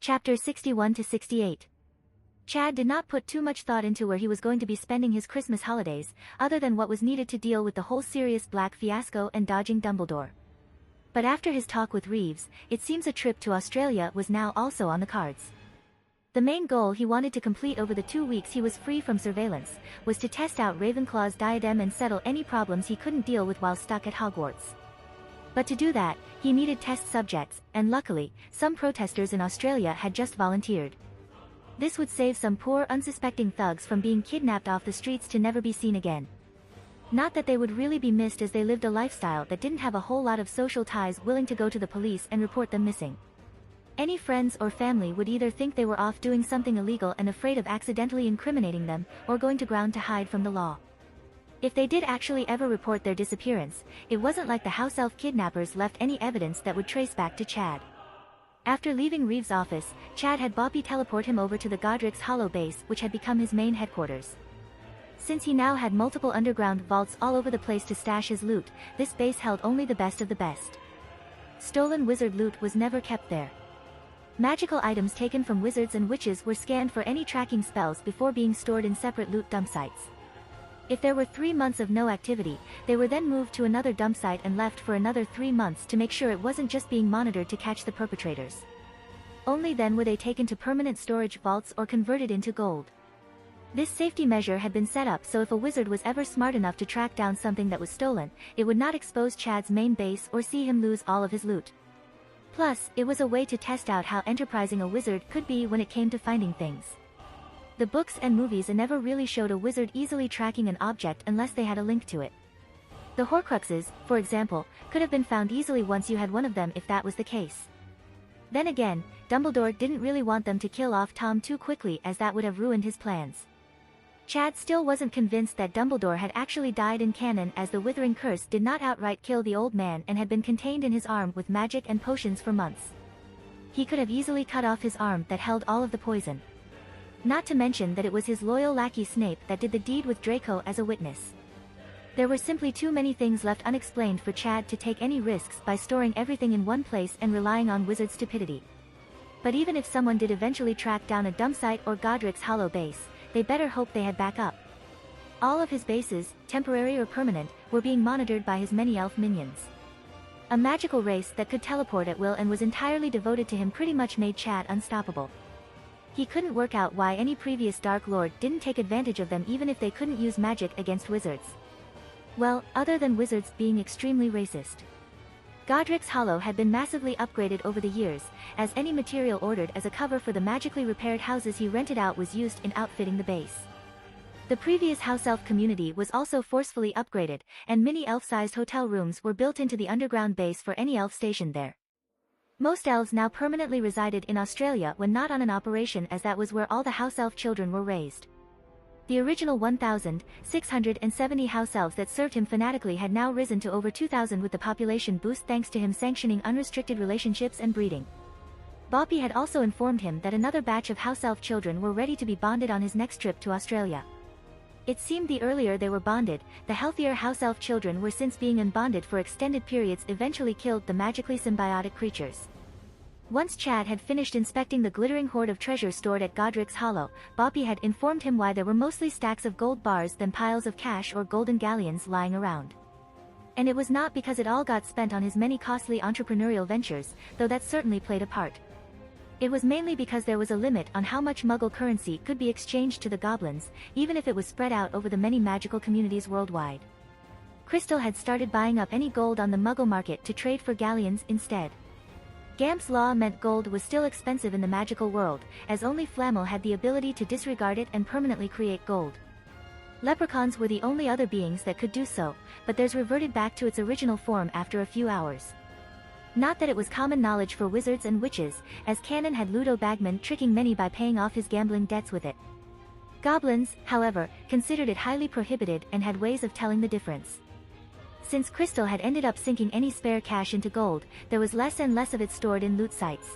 Chapter 61 to 68. Chad did not put too much thought into where he was going to be spending his Christmas holidays, other than what was needed to deal with the whole Sirius Black fiasco and dodging Dumbledore. But after his talk with Reeves, it seems a trip to Australia was now also on the cards. The main goal he wanted to complete over the 2 weeks he was free from surveillance, was to test out Ravenclaw's diadem and settle any problems he couldn't deal with while stuck at Hogwarts. But to do that, he needed test subjects, and luckily, some protesters in Australia had just volunteered. This would save some poor unsuspecting thugs from being kidnapped off the streets to never be seen again. Not that they would really be missed, as they lived a lifestyle that didn't have a whole lot of social ties willing to go to the police and report them missing. Any friends or family would either think they were off doing something illegal and afraid of accidentally incriminating them, or going to ground to hide from the law. If they did actually ever report their disappearance, it wasn't like the house elf kidnappers left any evidence that would trace back to Chad. After leaving Reeves' office, Chad had Boppy teleport him over to the Godric's Hollow base, which had become his main headquarters. Since he now had multiple underground vaults all over the place to stash his loot, this base held only the best of the best. Stolen wizard loot was never kept there. Magical items taken from wizards and witches were scanned for any tracking spells before being stored in separate loot dump sites. If there were 3 months of no activity, they were then moved to another dump site and left for another 3 months to make sure it wasn't just being monitored to catch the perpetrators. Only then were they taken to permanent storage vaults or converted into gold. This safety measure had been set up so if a wizard was ever smart enough to track down something that was stolen, it would not expose Chad's main base or see him lose all of his loot. Plus, it was a way to test out how enterprising a wizard could be when it came to finding things. The books and movies never really showed a wizard easily tracking an object unless they had a link to it. The Horcruxes, for example, could have been found easily once you had one of them if that was the case. Then again, Dumbledore didn't really want them to kill off Tom too quickly, as that would have ruined his plans. Chad still wasn't convinced that Dumbledore had actually died in canon, as the Withering Curse did not outright kill the old man and had been contained in his arm with magic and potions for months. He could have easily cut off his arm that held all of the poison. Not to mention that it was his loyal lackey Snape that did the deed with Draco as a witness. There were simply too many things left unexplained for Chad to take any risks by storing everything in one place and relying on wizard stupidity. But even if someone did eventually track down a dump site or Godric's Hollow base, they better hope they had backup. All of his bases, temporary or permanent, were being monitored by his many elf minions. A magical race that could teleport at will and was entirely devoted to him pretty much made Chad unstoppable. He couldn't work out why any previous Dark Lord didn't take advantage of them even if they couldn't use magic against wizards. Well, other than wizards being extremely racist. Godric's Hollow had been massively upgraded over the years, as any material ordered as a cover for the magically repaired houses he rented out was used in outfitting the base. The previous house elf community was also forcefully upgraded, and mini elf-sized hotel rooms were built into the underground base for any elf stationed there. Most elves now permanently resided in Australia when not on an operation, as that was where all the house elf children were raised. The original 1,670 house elves that served him fanatically had now risen to over 2,000 with the population boost thanks to him sanctioning unrestricted relationships and breeding. Boppy had also informed him that another batch of house elf children were ready to be bonded on his next trip to Australia. It seemed the earlier they were bonded, the healthier house elf children were, since being unbonded for extended periods eventually killed the magically symbiotic creatures. Once Chad had finished inspecting the glittering hoard of treasure stored at Godric's Hollow, Boppy had informed him why there were mostly stacks of gold bars than piles of cash or golden galleons lying around. And it was not because it all got spent on his many costly entrepreneurial ventures, though that certainly played a part. It was mainly because there was a limit on how much Muggle currency could be exchanged to the goblins, even if it was spread out over the many magical communities worldwide. Crystal had started buying up any gold on the Muggle market to trade for galleons instead. Gamp's law meant gold was still expensive in the magical world, as only Flamel had the ability to disregard it and permanently create gold. Leprechauns were the only other beings that could do so, but theirs reverted back to its original form after a few hours. Not that it was common knowledge for wizards and witches, as canon had Ludo Bagman tricking many by paying off his gambling debts with it. Goblins, however, considered it highly prohibited and had ways of telling the difference. Since Crystal had ended up sinking any spare cash into gold, there was less and less of it stored in loot sites.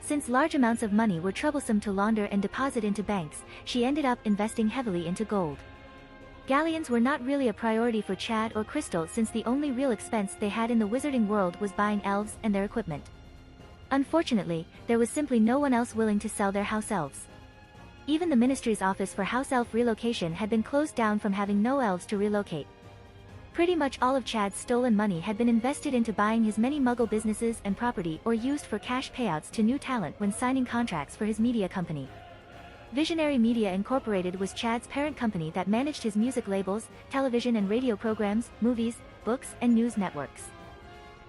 Since large amounts of money were troublesome to launder and deposit into banks, she ended up investing heavily into gold. Galleons were not really a priority for Chad or Crystal, since the only real expense they had in the wizarding world was buying elves and their equipment. Unfortunately, there was simply no one else willing to sell their house elves. Even the ministry's office for house elf relocation had been closed down from having no elves to relocate. Pretty much all of Chad's stolen money had been invested into buying his many Muggle businesses and property or used for cash payouts to new talent when signing contracts for his media company. Visionary Media Incorporated was Chad's parent company that managed his music labels, television and radio programs, movies, books, and news networks.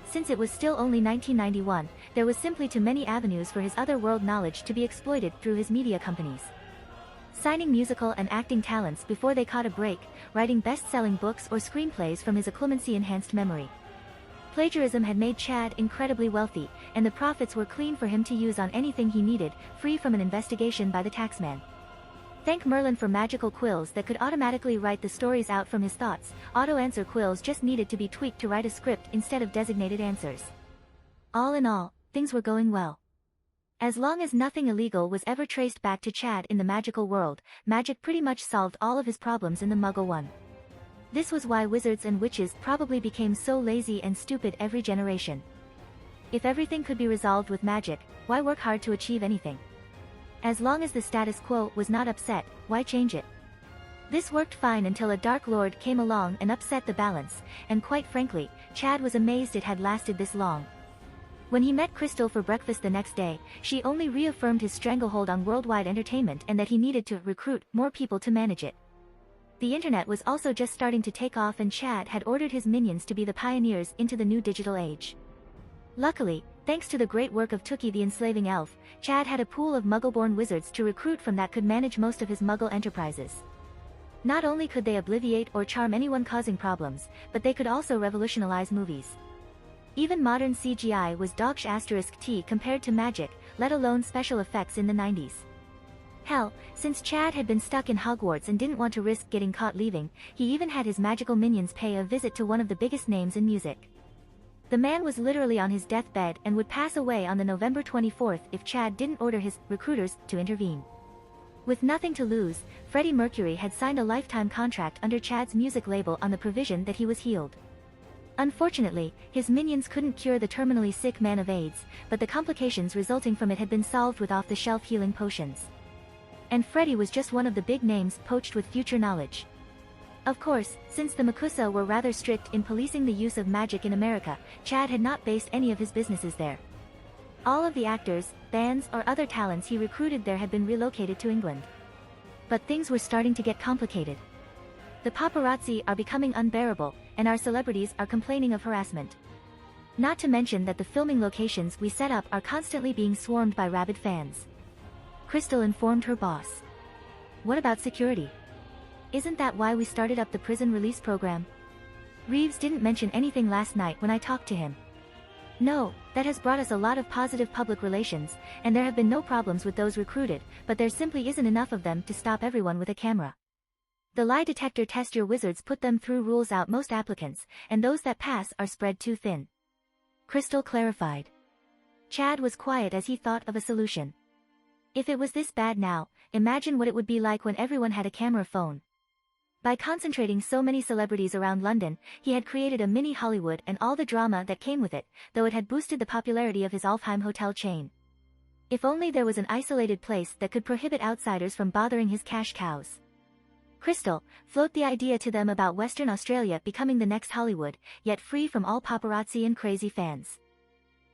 Since it was still only 1991, there was simply too many avenues for his other world knowledge to be exploited through his media companies. Signing musical and acting talents before they caught a break, writing best-selling books or screenplays from his occlumency-enhanced memory. Plagiarism had made Chad incredibly wealthy, and the profits were clean for him to use on anything he needed, free from an investigation by the taxman. Thank Merlin for magical quills that could automatically write the stories out from his thoughts. Auto-answer quills just needed to be tweaked to write a script instead of designated answers. All in all, things were going well. As long as nothing illegal was ever traced back to Chad in the magical world, magic pretty much solved all of his problems in the Muggle one. This was why wizards and witches probably became so lazy and stupid every generation. If everything could be resolved with magic, why work hard to achieve anything? As long as the status quo was not upset, why change it? This worked fine until a Dark Lord came along and upset the balance, and quite frankly, Chad was amazed it had lasted this long. When he met Crystal for breakfast the next day, she only reaffirmed his stranglehold on worldwide entertainment and that he needed to recruit more people to manage it. The internet was also just starting to take off, and Chad had ordered his minions to be the pioneers into the new digital age. Luckily, thanks to the great work of Tookie the enslaving elf, Chad had a pool of Muggle-born wizards to recruit from that could manage most of his Muggle enterprises. Not only could they obliviate or charm anyone causing problems, but they could also revolutionize movies. Even modern CGI was dogsh*T compared to magic, let alone special effects in the 90s. Hell, since Chad had been stuck in Hogwarts and didn't want to risk getting caught leaving, he even had his magical minions pay a visit to one of the biggest names in music. The man was literally on his deathbed and would pass away on the November 24th if Chad didn't order his recruiters to intervene. With nothing to lose, Freddie Mercury had signed a lifetime contract under Chad's music label on the provision that he was healed. Unfortunately, his minions couldn't cure the terminally sick man of AIDS, but the complications resulting from it had been solved with off-the-shelf healing potions. And Freddie was just one of the big names poached with future knowledge. Of course, since the Makusa were rather strict in policing the use of magic in America, Chad had not based any of his businesses there. All of the actors, bands, or other talents he recruited there had been relocated to England. But things were starting to get complicated. The paparazzi are becoming unbearable, and our celebrities are complaining of harassment. Not to mention that the filming locations we set up are constantly being swarmed by rabid fans. Crystal informed her boss. What about security? Isn't that why we started up the prison release program? Reeves didn't mention anything last night when I talked to him. No, that has brought us a lot of positive public relations, and there have been no problems with those recruited, but there simply isn't enough of them to stop everyone with a camera. The lie detector test your wizards put them through rules out most applicants, and those that pass are spread too thin. Crystal clarified. Chad was quiet as he thought of a solution. If it was this bad now, imagine what it would be like when everyone had a camera phone. By concentrating so many celebrities around London, he had created a mini Hollywood and all the drama that came with it, though it had boosted the popularity of his Alfheim hotel chain. If only there was an isolated place that could prohibit outsiders from bothering his cash cows. Crystal, float the idea to them about Western Australia becoming the next Hollywood, yet free from all paparazzi and crazy fans.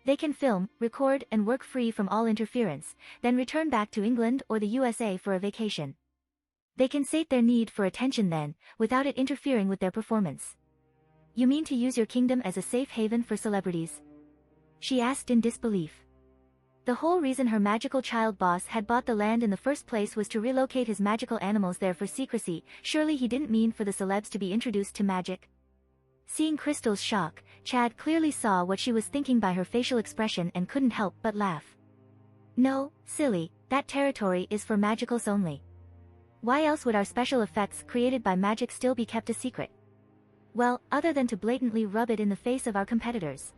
They can film, record, and work free from all interference, then return back to England or the USA for a vacation. They can sate their need for attention then, without it interfering with their performance. You mean to use your kingdom as a safe haven for celebrities? She asked in disbelief. The whole reason her magical child boss had bought the land in the first place was to relocate his magical animals there for secrecy. Surely he didn't mean for the celebs to be introduced to magic. Seeing Crystal's shock, Chad clearly saw what she was thinking by her facial expression and couldn't help but laugh. No, silly, that territory is for magicals only. Why else would our special effects created by magic still be kept a secret? Well, other than to blatantly rub it in the face of our competitors.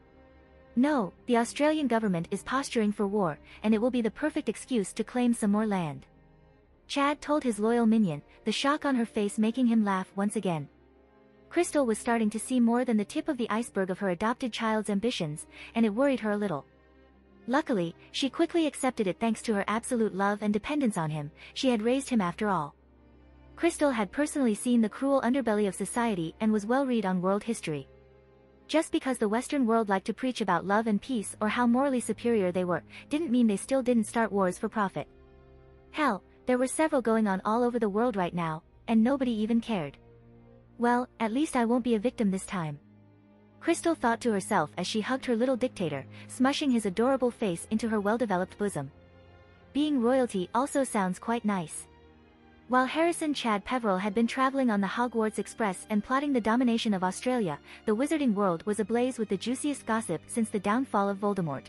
No, the Australian government is posturing for war, and it will be the perfect excuse to claim some more land. Chad told his loyal minion, the shock on her face making him laugh once again. Crystal was starting to see more than the tip of the iceberg of her adopted child's ambitions, and it worried her a little. Luckily, she quickly accepted it thanks to her absolute love and dependence on him. She had raised him after all. Crystal had personally seen the cruel underbelly of society and was well read on world history. Just because the Western world liked to preach about love and peace or how morally superior they were, didn't mean they still didn't start wars for profit. Hell, there were several going on all over the world right now, and nobody even cared. Well, at least I won't be a victim this time. Crystal thought to herself as she hugged her little dictator, smushing his adorable face into her well-developed bosom. Being royalty also sounds quite nice. While Harrison Chad Peveril had been traveling on the Hogwarts Express and plotting the domination of Australia, the wizarding world was ablaze with the juiciest gossip since the downfall of Voldemort.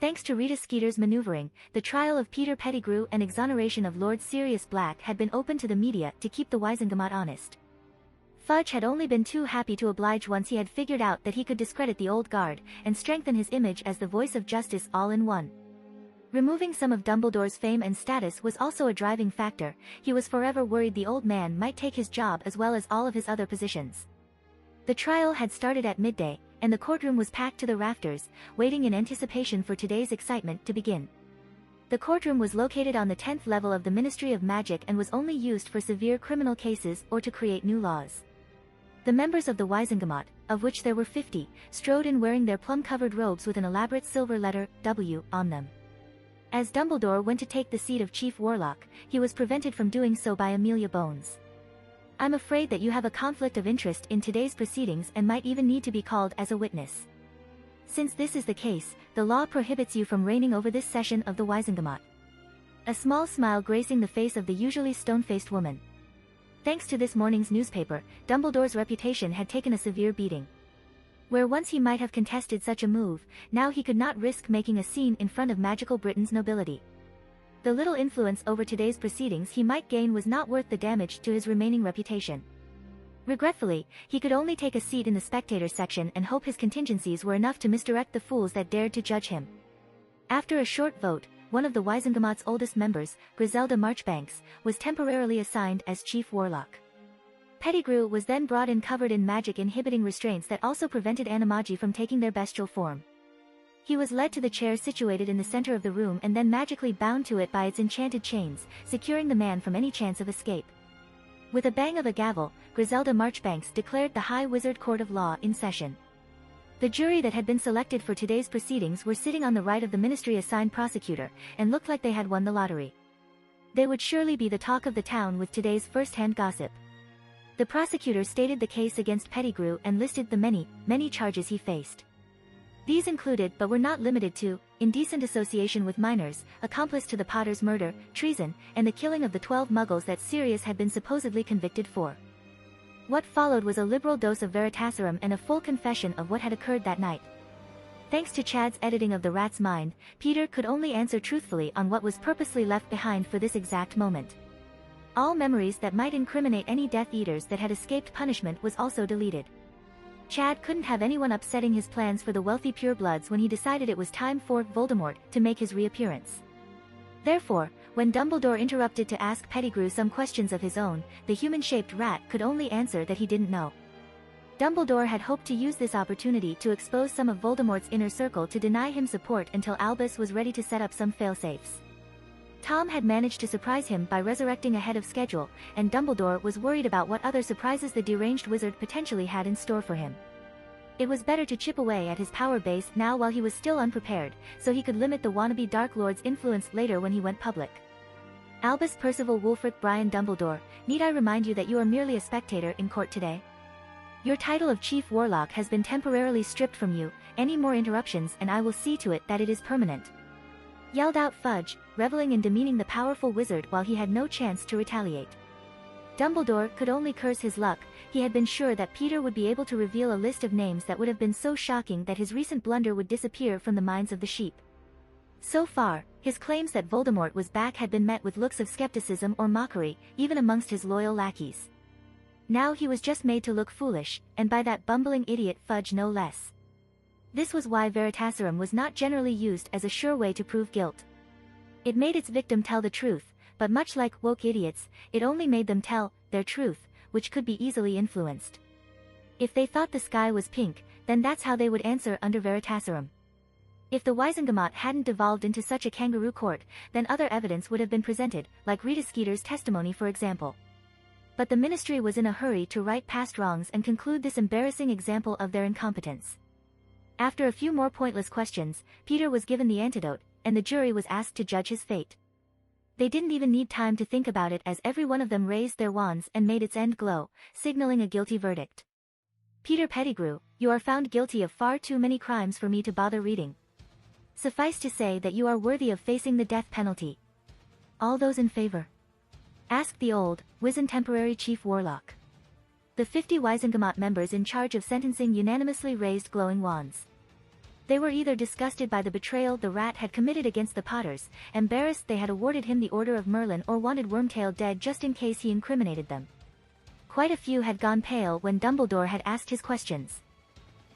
Thanks to Rita Skeeter's maneuvering, the trial of Peter Pettigrew and exoneration of Lord Sirius Black had been open to the media to keep the Wizengamot honest. Fudge had only been too happy to oblige once he had figured out that he could discredit the old guard and strengthen his image as the voice of justice all in one. Removing some of Dumbledore's fame and status was also a driving factor. He was forever worried the old man might take his job as well as all of his other positions. The trial had started at midday, and the courtroom was packed to the rafters, waiting in anticipation for today's excitement to begin. The courtroom was located on the 10th level of the Ministry of Magic and was only used for severe criminal cases or to create new laws. The members of the Wizengamot, of which there were 50, strode in wearing their plum-covered robes with an elaborate silver letter, W, on them. As Dumbledore went to take the seat of Chief Warlock, he was prevented from doing so by Amelia Bones. "I'm afraid that you have a conflict of interest in today's proceedings and might even need to be called as a witness. Since this is the case, the law prohibits you from reigning over this session of the Wizengamot." A small smile gracing the face of the usually stone-faced woman. Thanks to this morning's newspaper, Dumbledore's reputation had taken a severe beating. Where once he might have contested such a move, now he could not risk making a scene in front of magical Britain's nobility. The little influence over today's proceedings he might gain was not worth the damage to his remaining reputation. Regretfully, he could only take a seat in the spectators section and hope his contingencies were enough to misdirect the fools that dared to judge him. After a short vote, one of the Wizengamot's oldest members, Griselda Marchbanks, was temporarily assigned as Chief Warlock. Pettigrew was then brought in covered in magic-inhibiting restraints that also prevented Animagi from taking their bestial form. He was led to the chair situated in the center of the room and then magically bound to it by its enchanted chains, securing the man from any chance of escape. With a bang of a gavel, Griselda Marchbanks declared the High Wizard Court of Law in session. The jury that had been selected for today's proceedings were sitting on the right of the ministry-assigned prosecutor, and looked like they had won the lottery. They would surely be the talk of the town with today's first-hand gossip. The prosecutor stated the case against Pettigrew and listed the many charges he faced. These included but were not limited to, indecent association with minors, accomplice to the Potter's murder, treason, and the killing of the 12 muggles that Sirius had been supposedly convicted for. What followed was a liberal dose of Veritaserum and a full confession of what had occurred that night. Thanks to Chad's editing of the rat's mind, Peter could only answer truthfully on what was purposely left behind for this exact moment. All memories that might incriminate any Death Eaters that had escaped punishment was also deleted. Chad couldn't have anyone upsetting his plans for the wealthy purebloods when he decided it was time for Voldemort to make his reappearance. Therefore, when Dumbledore interrupted to ask Pettigrew some questions of his own, the human-shaped rat could only answer that he didn't know. Dumbledore had hoped to use this opportunity to expose some of Voldemort's inner circle to deny him support until Albus was ready to set up some failsafes. Tom had managed to surprise him by resurrecting ahead of schedule, and Dumbledore was worried about what other surprises the deranged wizard potentially had in store for him. It was better to chip away at his power base now while he was still unprepared, so he could limit the wannabe Dark Lord's influence later when he went public. Albus Percival Wulfric Brian Dumbledore, need I remind you that you are merely a spectator in court today? Your title of Chief Warlock has been temporarily stripped from you. Any more interruptions and I will see to it that it is permanent. Yelled out Fudge, reveling in demeaning the powerful wizard while he had no chance to retaliate. Dumbledore could only curse his luck. He had been sure that Peter would be able to reveal a list of names that would have been so shocking that his recent blunder would disappear from the minds of the sheep. So far, his claims that Voldemort was back had been met with looks of skepticism or mockery, even amongst his loyal lackeys. Now he was just made to look foolish, and by that bumbling idiot Fudge no less. This was why Veritaserum was not generally used as a sure way to prove guilt. It made its victim tell the truth, but much like woke idiots, it only made them tell their truth, which could be easily influenced. If they thought the sky was pink, then that's how they would answer under Veritaserum. If the Wisengamot hadn't devolved into such a kangaroo court, then other evidence would have been presented, like Rita Skeeter's testimony for example. But the ministry was in a hurry to right past wrongs and conclude this embarrassing example of their incompetence. After a few more pointless questions, Peter was given the antidote, and the jury was asked to judge his fate. They didn't even need time to think about it as every one of them raised their wands and made its end glow, signaling a guilty verdict. Peter Pettigrew, you are found guilty of far too many crimes for me to bother reading. Suffice to say that you are worthy of facing the death penalty. All those in favor? Asked the old, wizened temporary chief warlock. The 50 Wisengamot members in charge of sentencing unanimously raised glowing wands. They were either disgusted by the betrayal the rat had committed against the Potters, embarrassed they had awarded him the Order of Merlin, or wanted Wormtail dead just in case he incriminated them. Quite a few had gone pale when Dumbledore had asked his questions.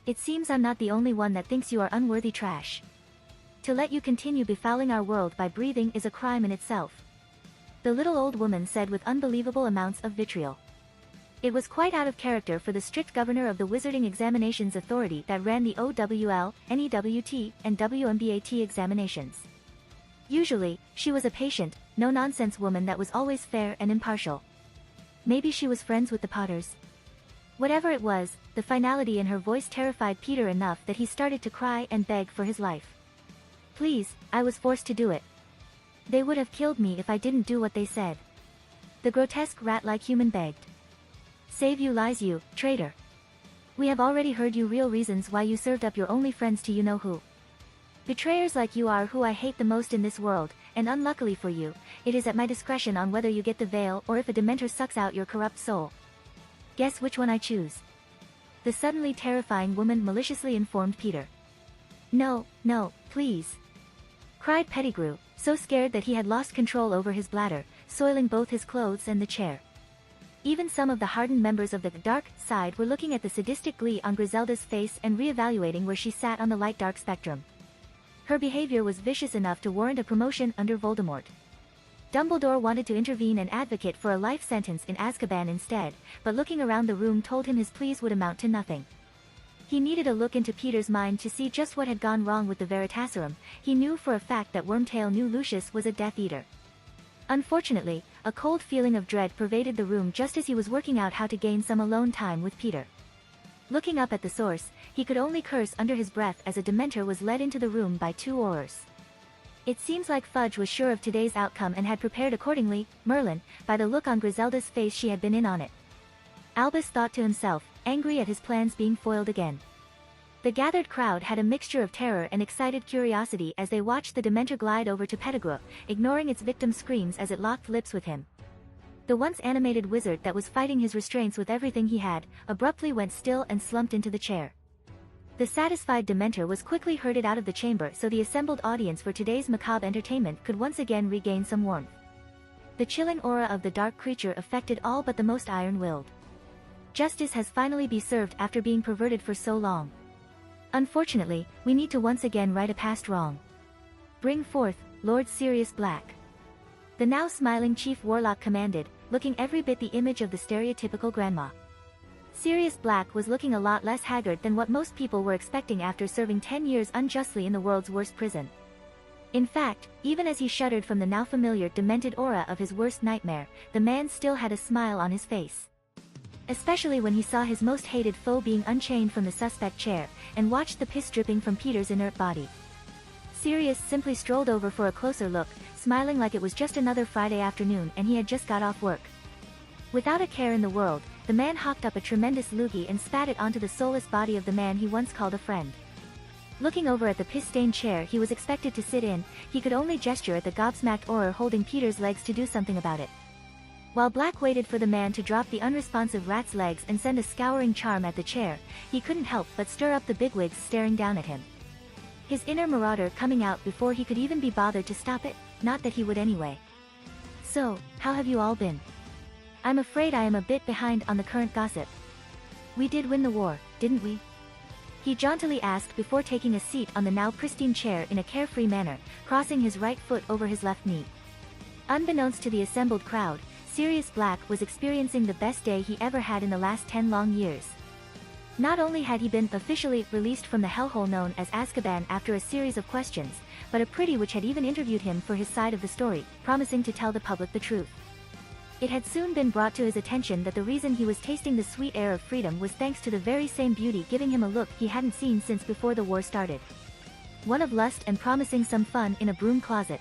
It seems I'm not the only one that thinks you are unworthy trash. To let you continue befouling our world by breathing is a crime in itself. The little old woman said with unbelievable amounts of vitriol. It was quite out of character for the strict governor of the Wizarding Examinations Authority that ran the OWL, NEWT, and WMBAT examinations. Usually, she was a patient, no-nonsense woman that was always fair and impartial. Maybe she was friends with the Potters. Whatever it was, the finality in her voice terrified Peter enough that he started to cry and beg for his life. Please, I was forced to do it. They would have killed me if I didn't do what they said. The grotesque rat-like human begged. Save you lies you, traitor. We have already heard you real reasons why you served up your only friends to you-know-who. Betrayers like you are who I hate the most in this world, and unluckily for you, it is at my discretion on whether you get the veil or if a Dementor sucks out your corrupt soul. Guess which one I choose? The suddenly terrifying woman maliciously informed Peter. No, no, please. Cried Pettigrew, so scared that he had lost control over his bladder, soiling both his clothes and the chair. Even some of the hardened members of the dark side were looking at the sadistic glee on Griselda's face and re-evaluating where she sat on the light-dark spectrum. Her behavior was vicious enough to warrant a promotion under Voldemort. Dumbledore wanted to intervene and advocate for a life sentence in Azkaban instead, but looking around the room told him his pleas would amount to nothing. He needed a look into Peter's mind to see just what had gone wrong with the Veritaserum. He knew for a fact that Wormtail knew Lucius was a Death Eater. Unfortunately, a cold feeling of dread pervaded the room just as he was working out how to gain some alone time with Peter. Looking up at the source, he could only curse under his breath as a Dementor was led into the room by two Aurors. It seems like Fudge was sure of today's outcome and had prepared accordingly. Merlin, by the look on Griselda's face, she had been in on it. Albus thought to himself, angry at his plans being foiled again. The gathered crowd had a mixture of terror and excited curiosity as they watched the Dementor glide over to Pettigrew, ignoring its victim's screams as it locked lips with him. The once animated wizard that was fighting his restraints with everything he had, abruptly went still and slumped into the chair. The satisfied Dementor was quickly herded out of the chamber so the assembled audience for today's macabre entertainment could once again regain some warmth. The chilling aura of the dark creature affected all but the most iron-willed. Justice has finally been served after being perverted for so long. Unfortunately, we need to once again right a past wrong. Bring forth, Lord Sirius Black. The now smiling Chief Warlock commanded, looking every bit the image of the stereotypical grandma. Sirius Black was looking a lot less haggard than what most people were expecting after serving 10 years unjustly in the world's worst prison. In fact, even as he shuddered from the now familiar demented aura of his worst nightmare, the man still had a smile on his face. Especially when he saw his most hated foe being unchained from the suspect chair, and watched the piss dripping from Peter's inert body. Sirius simply strolled over for a closer look, smiling like it was just another Friday afternoon and he had just got off work. Without a care in the world, the man hopped up a tremendous loogie and spat it onto the soulless body of the man he once called a friend. Looking over at the piss-stained chair he was expected to sit in, he could only gesture at the gobsmacked Auror holding Peter's legs to do something about it. While Black waited for the man to drop the unresponsive rat's legs and send a scouring charm at the chair, he couldn't help but stir up the bigwigs staring down at him. His inner marauder coming out before he could even be bothered to stop it, not that he would anyway. So, how have you all been? I'm afraid I am a bit behind on the current gossip. We did win the war, didn't we? He jauntily asked before taking a seat on the now pristine chair in a carefree manner, crossing his right foot over his left knee. Unbeknownst to the assembled crowd, Sirius Black was experiencing the best day he ever had in the last 10 long years. Not only had he been officially released from the hellhole known as Azkaban after a series of questions, but a pretty witch had even interviewed him for his side of the story, promising to tell the public the truth. It had soon been brought to his attention that the reason he was tasting the sweet air of freedom was thanks to the very same beauty giving him a look he hadn't seen since before the war started. One of lust and promising some fun in a broom closet.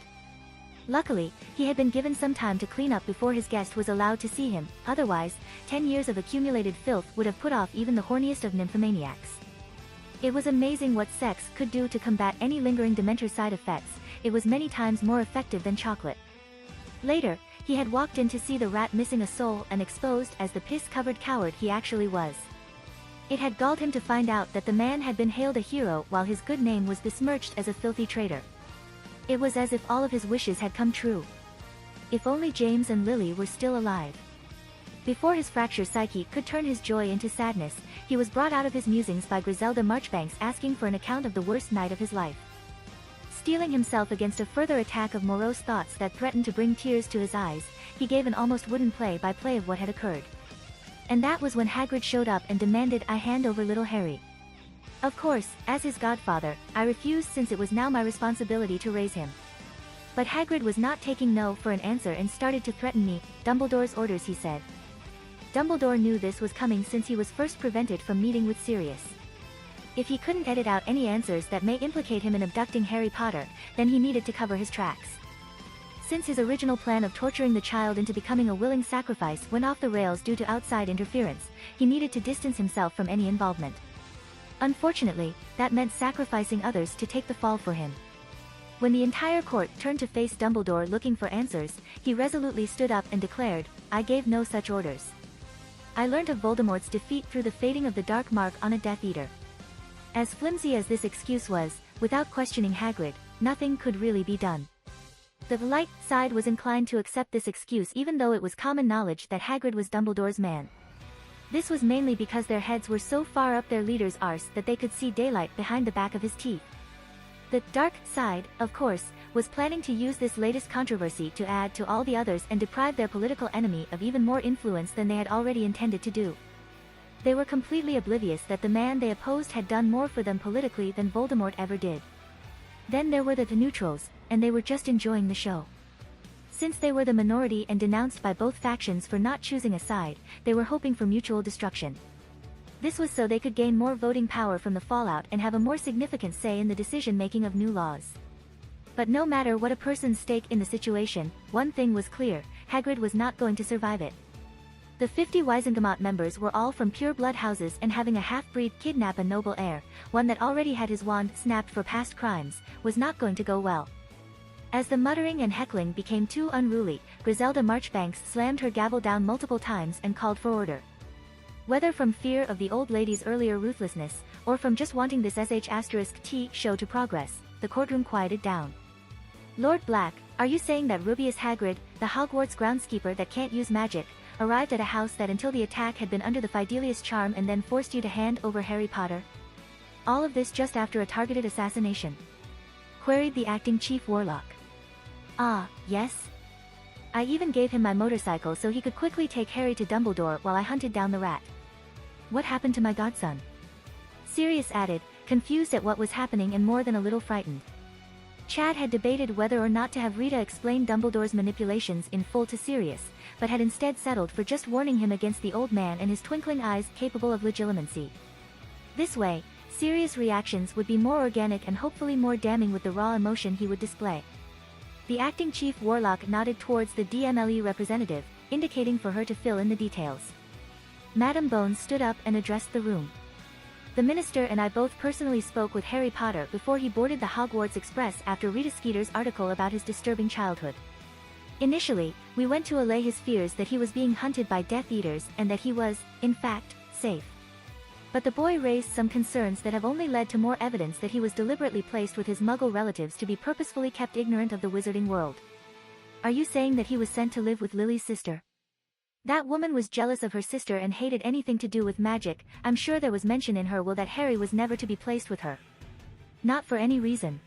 Luckily, he had been given some time to clean up before his guest was allowed to see him, otherwise, 10 years of accumulated filth would have put off even the horniest of nymphomaniacs. It was amazing what sex could do to combat any lingering Dementor side effects. It was many times more effective than chocolate. Later, he had walked in to see the rat missing a soul and exposed as the piss-covered coward he actually was. It had galled him to find out that the man had been hailed a hero while his good name was besmirched as a filthy traitor. It was as if all of his wishes had come true. If only James and Lily were still alive. Before his fractured psyche could turn his joy into sadness, he was brought out of his musings by Griselda Marchbanks asking for an account of the worst night of his life. Steeling himself against a further attack of morose thoughts that threatened to bring tears to his eyes, he gave an almost wooden play-by-play of what had occurred. And that was when Hagrid showed up and demanded I hand over little Harry. Of course, as his godfather, I refused since it was now my responsibility to raise him. But Hagrid was not taking no for an answer and started to threaten me. Dumbledore's orders, he said. Dumbledore knew this was coming since he was first prevented from meeting with Sirius. If he couldn't edit out any answers that may implicate him in abducting Harry Potter, then he needed to cover his tracks. Since his original plan of torturing the child into becoming a willing sacrifice went off the rails due to outside interference, he needed to distance himself from any involvement. Unfortunately, that meant sacrificing others to take the fall for him. When the entire court turned to face Dumbledore looking for answers, he resolutely stood up and declared, I gave no such orders. I learnt of Voldemort's defeat through the fading of the dark mark on a Death Eater. As flimsy as this excuse was, without questioning Hagrid, nothing could really be done. The light side was inclined to accept this excuse even though it was common knowledge that Hagrid was Dumbledore's man. This was mainly because their heads were so far up their leader's arse that they could see daylight behind the back of his teeth. The dark side, of course, was planning to use this latest controversy to add to all the others and deprive their political enemy of even more influence than they had already intended to do. They were completely oblivious that the man they opposed had done more for them politically than Voldemort ever did. Then there were the neutrals, and they were just enjoying the show. Since they were the minority and denounced by both factions for not choosing a side, they were hoping for mutual destruction. This was so they could gain more voting power from the fallout and have a more significant say in the decision-making of new laws. But no matter what a person's stake in the situation, one thing was clear, Hagrid was not going to survive it. The 50 Wizengamot members were all from pure-blood houses and having a half-breed kidnap a noble heir, one that already had his wand snapped for past crimes, was not going to go well. As the muttering and heckling became too unruly, Griselda Marchbanks slammed her gavel down multiple times and called for order. Whether from fear of the old lady's earlier ruthlessness, or from just wanting this *T show to progress, the courtroom quieted down. Lord Black, are you saying that Rubius Hagrid, the Hogwarts groundskeeper that can't use magic, arrived at a house that until the attack had been under the Fidelius charm and then forced you to hand over Harry Potter? All of this just after a targeted assassination? Queried the acting chief warlock. Ah, yes? I even gave him my motorcycle so he could quickly take Harry to Dumbledore while I hunted down the rat. What happened to my godson? Sirius added, confused at what was happening and more than a little frightened. Chad had debated whether or not to have Rita explain Dumbledore's manipulations in full to Sirius, but had instead settled for just warning him against the old man and his twinkling eyes capable of legilimency. This way, Sirius' reactions would be more organic and hopefully more damning with the raw emotion he would display. The acting chief warlock nodded towards the DMLE representative, indicating for her to fill in the details. Madame Bones stood up and addressed the room. The minister and I both personally spoke with Harry Potter before he boarded the Hogwarts Express after Rita Skeeter's article about his disturbing childhood. Initially, we went to allay his fears that he was being hunted by Death Eaters and that he was, in fact, safe. But the boy raised some concerns that have only led to more evidence that he was deliberately placed with his Muggle relatives to be purposefully kept ignorant of the wizarding world. Are you saying that he was sent to live with Lily's sister? That woman was jealous of her sister and hated anything to do with magic. I'm sure there was mention in her will that Harry was never to be placed with her. Not for any reason.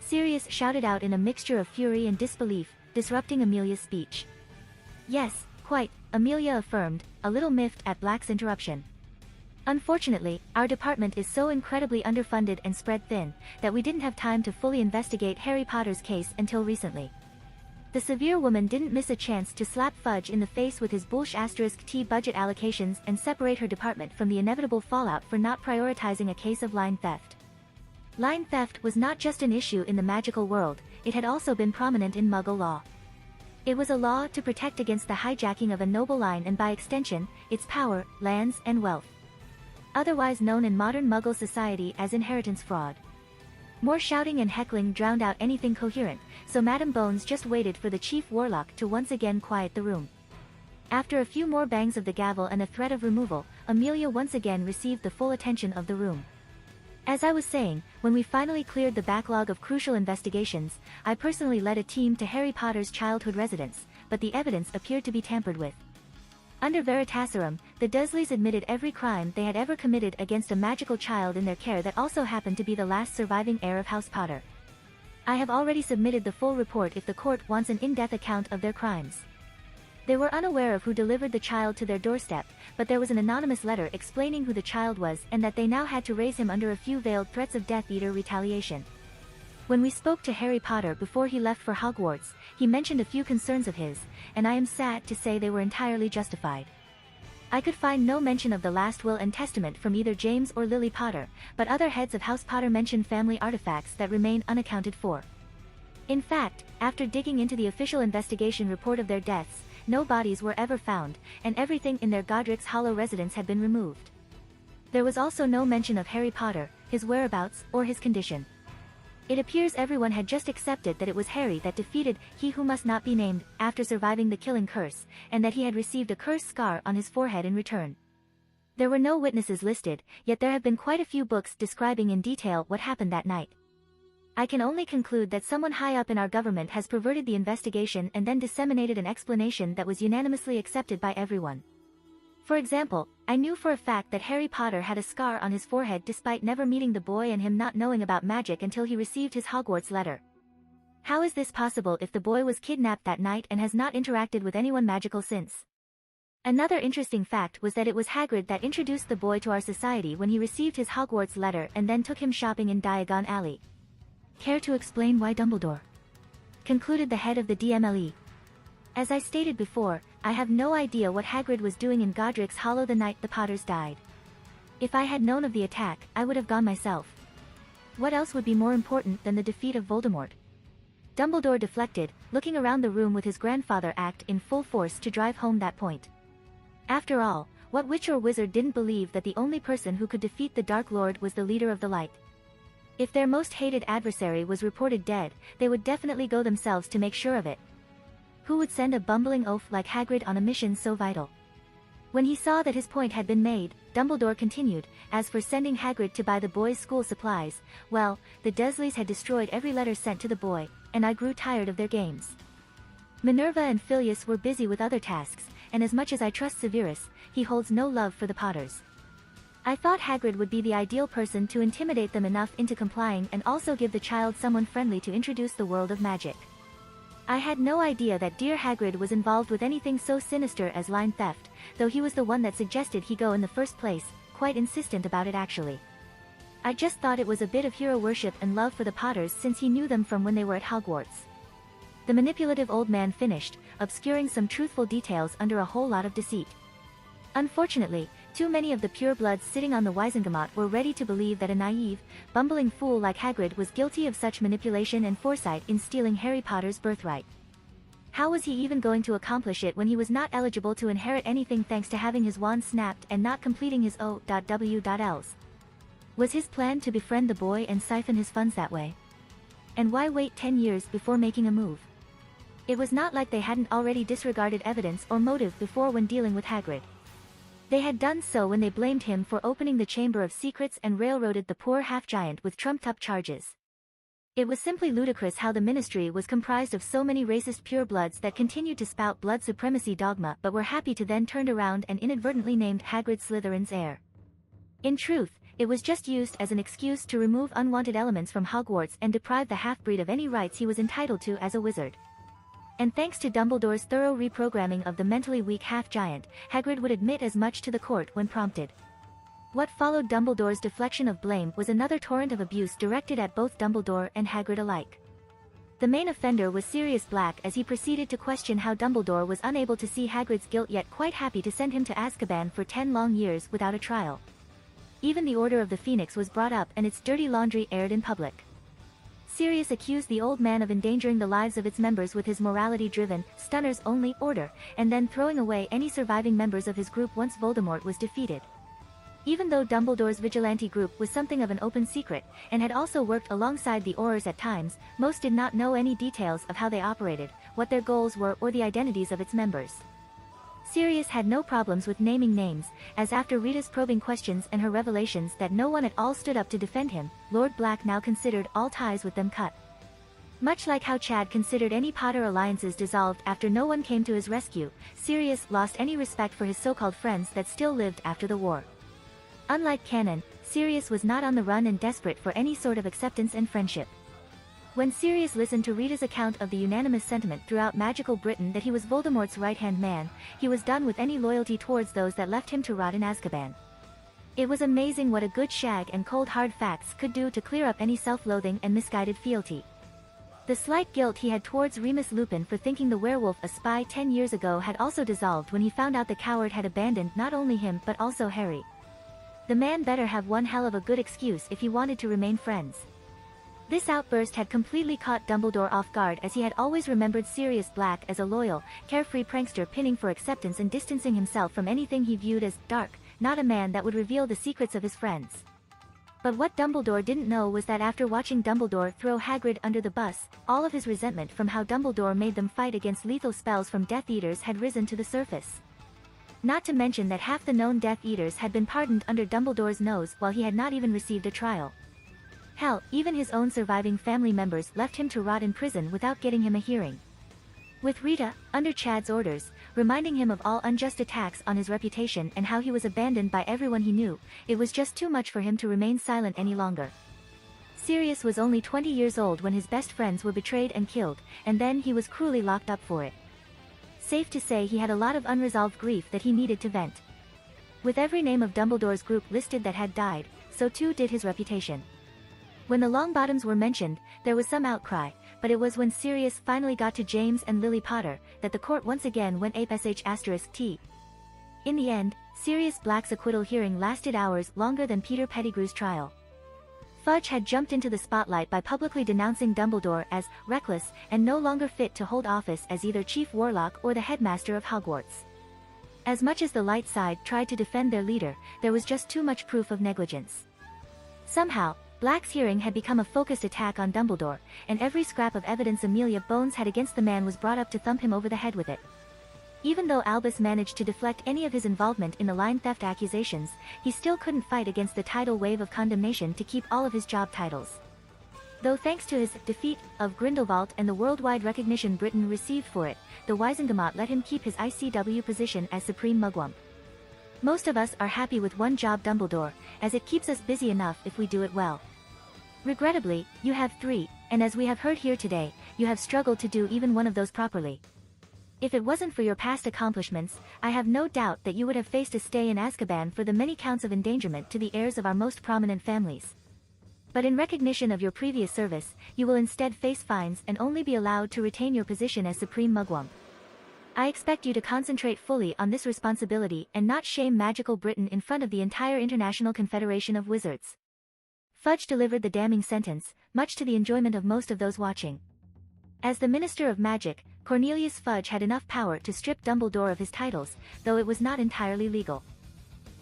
Sirius shouted out in a mixture of fury and disbelief, disrupting Amelia's speech. Yes, quite, Amelia affirmed, a little miffed at Black's interruption. Unfortunately, our department is so incredibly underfunded and spread thin, that we didn't have time to fully investigate Harry Potter's case until recently. The severe woman didn't miss a chance to slap Fudge in the face with his *T budget allocations and separate her department from the inevitable fallout for not prioritizing a case of line theft. Line theft was not just an issue in the magical world, it had also been prominent in Muggle law. It was a law to protect against the hijacking of a noble line and by extension, its power, lands, and wealth. Otherwise known in modern Muggle society as inheritance fraud. More shouting and heckling drowned out anything coherent, so Madam Bones just waited for the Chief Warlock to once again quiet the room. After a few more bangs of the gavel and a threat of removal, Amelia once again received the full attention of the room. As I was saying, when we finally cleared the backlog of crucial investigations, I personally led a team to Harry Potter's childhood residence, but the evidence appeared to be tampered with. Under Veritaserum, the Dursleys admitted every crime they had ever committed against a magical child in their care that also happened to be the last surviving heir of House Potter. I have already submitted the full report if the court wants an in-depth account of their crimes. They were unaware of who delivered the child to their doorstep, but there was an anonymous letter explaining who the child was and that they now had to raise him under a few veiled threats of Death Eater retaliation. When we spoke to Harry Potter before he left for Hogwarts, he mentioned a few concerns of his, and I am sad to say they were entirely justified. I could find no mention of the last will and testament from either James or Lily Potter, but other heads of House Potter mentioned family artifacts that remain unaccounted for. In fact, after digging into the official investigation report of their deaths, no bodies were ever found, and everything in their Godric's Hollow residence had been removed. There was also no mention of Harry Potter, his whereabouts, or his condition. It appears everyone had just accepted that it was Harry that defeated He Who Must Not Be Named, after surviving the killing curse, and that he had received a cursed scar on his forehead in return. There were no witnesses listed, yet there have been quite a few books describing in detail what happened that night. I can only conclude that someone high up in our government has perverted the investigation and then disseminated an explanation that was unanimously accepted by everyone. For example, I knew for a fact that Harry Potter had a scar on his forehead despite never meeting the boy and him not knowing about magic until he received his Hogwarts letter. How is this possible if the boy was kidnapped that night and has not interacted with anyone magical since? Another interesting fact was that it was Hagrid that introduced the boy to our society when he received his Hogwarts letter and then took him shopping in Diagon Alley. Care to explain why Dumbledore? Concluded the head of the DMLE. As I stated before, I have no idea what Hagrid was doing in Godric's Hollow the night the Potters died. If I had known of the attack, I would have gone myself. What else would be more important than the defeat of Voldemort? Dumbledore deflected, looking around the room with his grandfather act in full force to drive home that point. After all, what witch or wizard didn't believe that the only person who could defeat the Dark Lord was the leader of the light? If their most hated adversary was reported dead, they would definitely go themselves to make sure of it. Who would send a bumbling oaf like Hagrid on a mission so vital? When he saw that his point had been made, Dumbledore continued, as for sending Hagrid to buy the boy's school supplies, well, the Dursleys had destroyed every letter sent to the boy, and I grew tired of their games. Minerva and Phileas were busy with other tasks, and as much as I trust Severus, he holds no love for the Potters. I thought Hagrid would be the ideal person to intimidate them enough into complying and also give the child someone friendly to introduce the world of magic. I had no idea that dear Hagrid was involved with anything so sinister as line theft, though he was the one that suggested he go in the first place, quite insistent about it actually. I just thought it was a bit of hero worship and love for the Potters since he knew them from when they were at Hogwarts. The manipulative old man finished, obscuring some truthful details under a whole lot of deceit. Unfortunately, too many of the purebloods sitting on the Wisengamot were ready to believe that a naive, bumbling fool like Hagrid was guilty of such manipulation and foresight in stealing Harry Potter's birthright. How was he even going to accomplish it when he was not eligible to inherit anything thanks to having his wand snapped and not completing his O.W.Ls? Was his plan to befriend the boy and siphon his funds that way? And why wait 10 years before making a move? It was not like they hadn't already disregarded evidence or motive before when dealing with Hagrid. They had done so when they blamed him for opening the Chamber of Secrets and railroaded the poor half-giant with trumped-up charges. It was simply ludicrous how the ministry was comprised of so many racist purebloods that continued to spout blood supremacy dogma but were happy to then turned around and inadvertently named Hagrid Slytherin's heir. In truth, it was just used as an excuse to remove unwanted elements from Hogwarts and deprive the half-breed of any rights he was entitled to as a wizard. And thanks to Dumbledore's thorough reprogramming of the mentally weak half-giant, Hagrid would admit as much to the court when prompted. What followed Dumbledore's deflection of blame was another torrent of abuse directed at both Dumbledore and Hagrid alike. The main offender was Sirius Black as he proceeded to question how Dumbledore was unable to see Hagrid's guilt yet quite happy to send him to Azkaban for 10 long years without a trial. Even the Order of the Phoenix was brought up and its dirty laundry aired in public. Sirius accused the old man of endangering the lives of its members with his morality-driven, stunners-only order, and then throwing away any surviving members of his group once Voldemort was defeated. Even though Dumbledore's vigilante group was something of an open secret, and had also worked alongside the Aurors at times, most did not know any details of how they operated, what their goals were or the identities of its members. Sirius had no problems with naming names, as after Rita's probing questions and her revelations that no one at all stood up to defend him, Lord Black now considered all ties with them cut. Much like how Chad considered any Potter alliances dissolved after no one came to his rescue, Sirius lost any respect for his so-called friends that still lived after the war. Unlike Canon, Sirius was not on the run and desperate for any sort of acceptance and friendship. When Sirius listened to Rita's account of the unanimous sentiment throughout magical Britain that he was Voldemort's right-hand man, he was done with any loyalty towards those that left him to rot in Azkaban. It was amazing what a good shag and cold hard facts could do to clear up any self-loathing and misguided fealty. The slight guilt he had towards Remus Lupin for thinking the werewolf a spy 10 years ago had also dissolved when he found out the coward had abandoned not only him but also Harry. The man better have one hell of a good excuse if he wanted to remain friends. This outburst had completely caught Dumbledore off guard as he had always remembered Sirius Black as a loyal, carefree prankster pinning for acceptance and distancing himself from anything he viewed as dark, not a man that would reveal the secrets of his friends. But what Dumbledore didn't know was that after watching Dumbledore throw Hagrid under the bus, all of his resentment from how Dumbledore made them fight against lethal spells from Death Eaters had risen to the surface. Not to mention that half the known Death Eaters had been pardoned under Dumbledore's nose while he had not even received a trial. Hell, even his own surviving family members left him to rot in prison without getting him a hearing. With Rita, under Chad's orders, reminding him of all unjust attacks on his reputation and how he was abandoned by everyone he knew, it was just too much for him to remain silent any longer. Sirius was only 20 years old when his best friends were betrayed and killed, and then he was cruelly locked up for it. Safe to say he had a lot of unresolved grief that he needed to vent. With every name of Dumbledore's group listed that had died, so too did his reputation. When the Longbottoms were mentioned, there was some outcry, but it was when Sirius finally got to James and Lily Potter, that the court once again went ape***t. In the end, Sirius Black's acquittal hearing lasted hours longer than Peter Pettigrew's trial. Fudge had jumped into the spotlight by publicly denouncing Dumbledore as reckless and no longer fit to hold office as either Chief Warlock or the headmaster of Hogwarts. As much as the light side tried to defend their leader, there was just too much proof of negligence. Somehow, Black's hearing had become a focused attack on Dumbledore, and every scrap of evidence Amelia Bones had against the man was brought up to thump him over the head with it. Even though Albus managed to deflect any of his involvement in the line theft accusations, he still couldn't fight against the tidal wave of condemnation to keep all of his job titles. Though thanks to his defeat of Grindelwald and the worldwide recognition Britain received for it, the Wisengamot let him keep his ICW position as Supreme Mugwump. Most of us are happy with one job Dumbledore, as it keeps us busy enough if we do it well. Regrettably, you have 3, and as we have heard here today, you have struggled to do even one of those properly. If it wasn't for your past accomplishments, I have no doubt that you would have faced a stay in Azkaban for the many counts of endangerment to the heirs of our most prominent families. But in recognition of your previous service, you will instead face fines and only be allowed to retain your position as Supreme Mugwump. I expect you to concentrate fully on this responsibility and not shame magical Britain in front of the entire International Confederation of Wizards. Fudge delivered the damning sentence, much to the enjoyment of most of those watching. As the Minister of Magic, Cornelius Fudge had enough power to strip Dumbledore of his titles, though it was not entirely legal.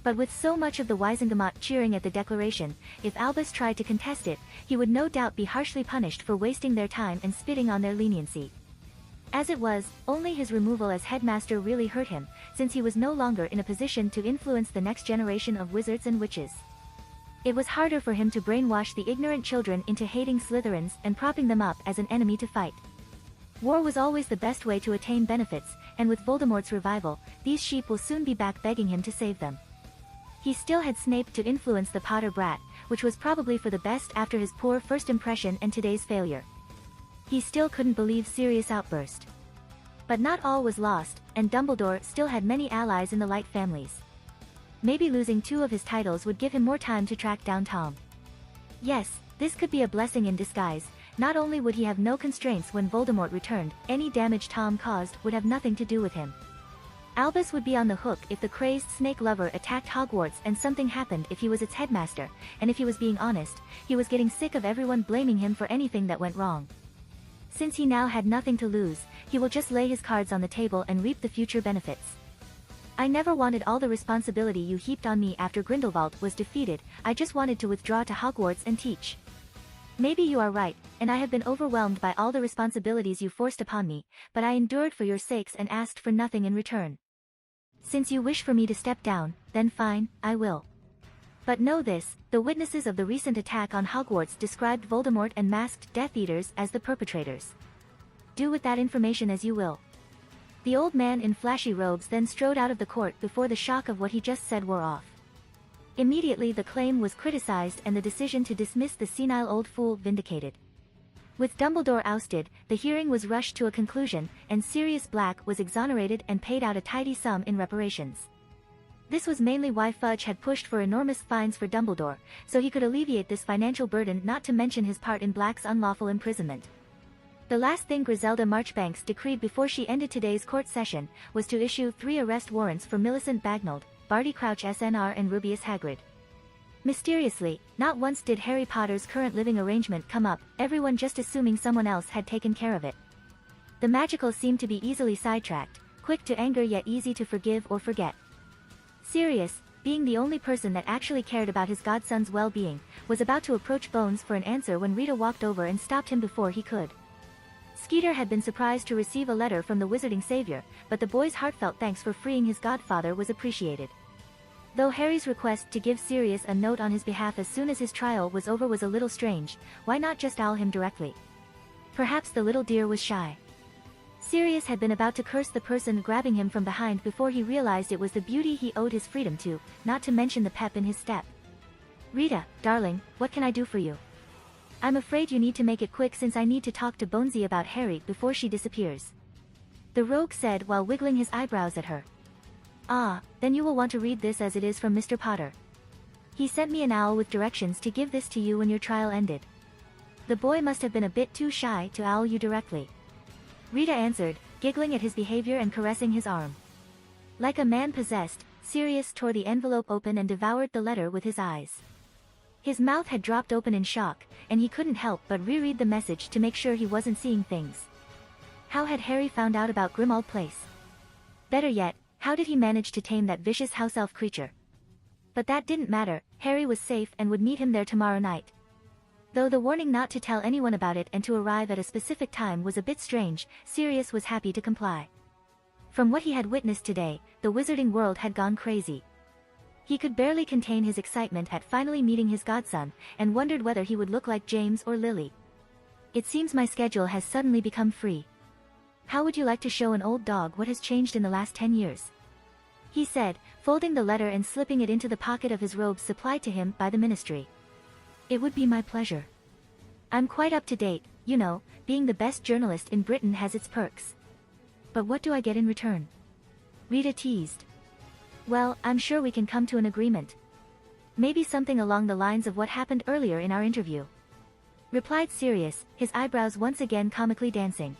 But with so much of the Wisengamot cheering at the declaration, if Albus tried to contest it, he would no doubt be harshly punished for wasting their time and spitting on their leniency. As it was, only his removal as headmaster really hurt him, since he was no longer in a position to influence the next generation of wizards and witches. It was harder for him to brainwash the ignorant children into hating Slytherins and propping them up as an enemy to fight. War was always the best way to attain benefits, and with Voldemort's revival, these sheep will soon be back begging him to save them. He still had Snape to influence the Potter brat, which was probably for the best after his poor first impression and today's failure. He still couldn't believe Sirius' outburst. But not all was lost, and Dumbledore still had many allies in the Light families. maybe losing 2 of his titles would give him more time to track down Tom. Yes, this could be a blessing in disguise. Not only would he have no constraints when Voldemort returned, any damage Tom caused would have nothing to do with him. Albus would be on the hook if the crazed snake lover attacked Hogwarts and something happened if he was its headmaster, and if he was being honest, he was getting sick of everyone blaming him for anything that went wrong. Since he now had nothing to lose, he will just lay his cards on the table and reap the future benefits. I never wanted all the responsibility you heaped on me after Grindelwald was defeated. I just wanted to withdraw to Hogwarts and teach. Maybe you are right, and I have been overwhelmed by all the responsibilities you forced upon me, but I endured for your sakes and asked for nothing in return. Since you wish for me to step down, then fine, I will. But know this, the witnesses of the recent attack on Hogwarts described Voldemort and masked Death Eaters as the perpetrators. Do with that information as you will. The old man in flashy robes then strode out of the court before the shock of what he just said wore off. Immediately the claim was criticized and the decision to dismiss the senile old fool vindicated. With Dumbledore ousted, the hearing was rushed to a conclusion, and Sirius Black was exonerated and paid out a tidy sum in reparations. This was mainly why Fudge had pushed for enormous fines for Dumbledore, so he could alleviate this financial burden, not to mention his part in Black's unlawful imprisonment. The last thing Griselda Marchbanks decreed before she ended today's court session was to issue 3 arrest warrants for Millicent Bagnold, Barty Crouch SNR and Rubeus Hagrid. Mysteriously, not once did Harry Potter's current living arrangement come up, everyone just assuming someone else had taken care of it. The magical seemed to be easily sidetracked, quick to anger yet easy to forgive or forget. Sirius, being the only person that actually cared about his godson's well-being, was about to approach Bones for an answer when Rita walked over and stopped him before he could. Skeeter had been surprised to receive a letter from the Wizarding Savior, but the boy's heartfelt thanks for freeing his godfather was appreciated. Though Harry's request to give Sirius a note on his behalf as soon as his trial was over was a little strange, why not just owl him directly? Perhaps the little dear was shy. Sirius had been about to curse the person grabbing him from behind before he realized it was the beauty he owed his freedom to, not to mention the pep in his step. Rita, darling, what can I do for you? I'm afraid you need to make it quick since I need to talk to Bonesy about Harry before she disappears. The rogue said while wiggling his eyebrows at her. Ah, then you will want to read this as it is from Mr. Potter. He sent me an owl with directions to give this to you when your trial ended. The boy must have been a bit too shy to owl you directly. Rita answered, giggling at his behavior and caressing his arm. Like a man possessed, Sirius tore the envelope open and devoured the letter with his eyes. His mouth had dropped open in shock, and he couldn't help but reread the message to make sure he wasn't seeing things. How had Harry found out about Grimmauld Place? Better yet, how did he manage to tame that vicious house elf creature? But that didn't matter, Harry was safe and would meet him there tomorrow night. Though the warning not to tell anyone about it and to arrive at a specific time was a bit strange, Sirius was happy to comply. From what he had witnessed today, the wizarding world had gone crazy. He could barely contain his excitement at finally meeting his godson, and wondered whether he would look like James or Lily. It seems my schedule has suddenly become free. How would you like to show an old dog what has changed in the last 10 years? He said, folding the letter and slipping it into the pocket of his robes supplied to him by the ministry. It would be my pleasure. I'm quite up to date, you know, being the best journalist in Britain has its perks. But what do I get in return? Rita teased. Well, I'm sure we can come to an agreement. Maybe something along the lines of what happened earlier in our interview. Replied Sirius, his eyebrows once again comically dancing.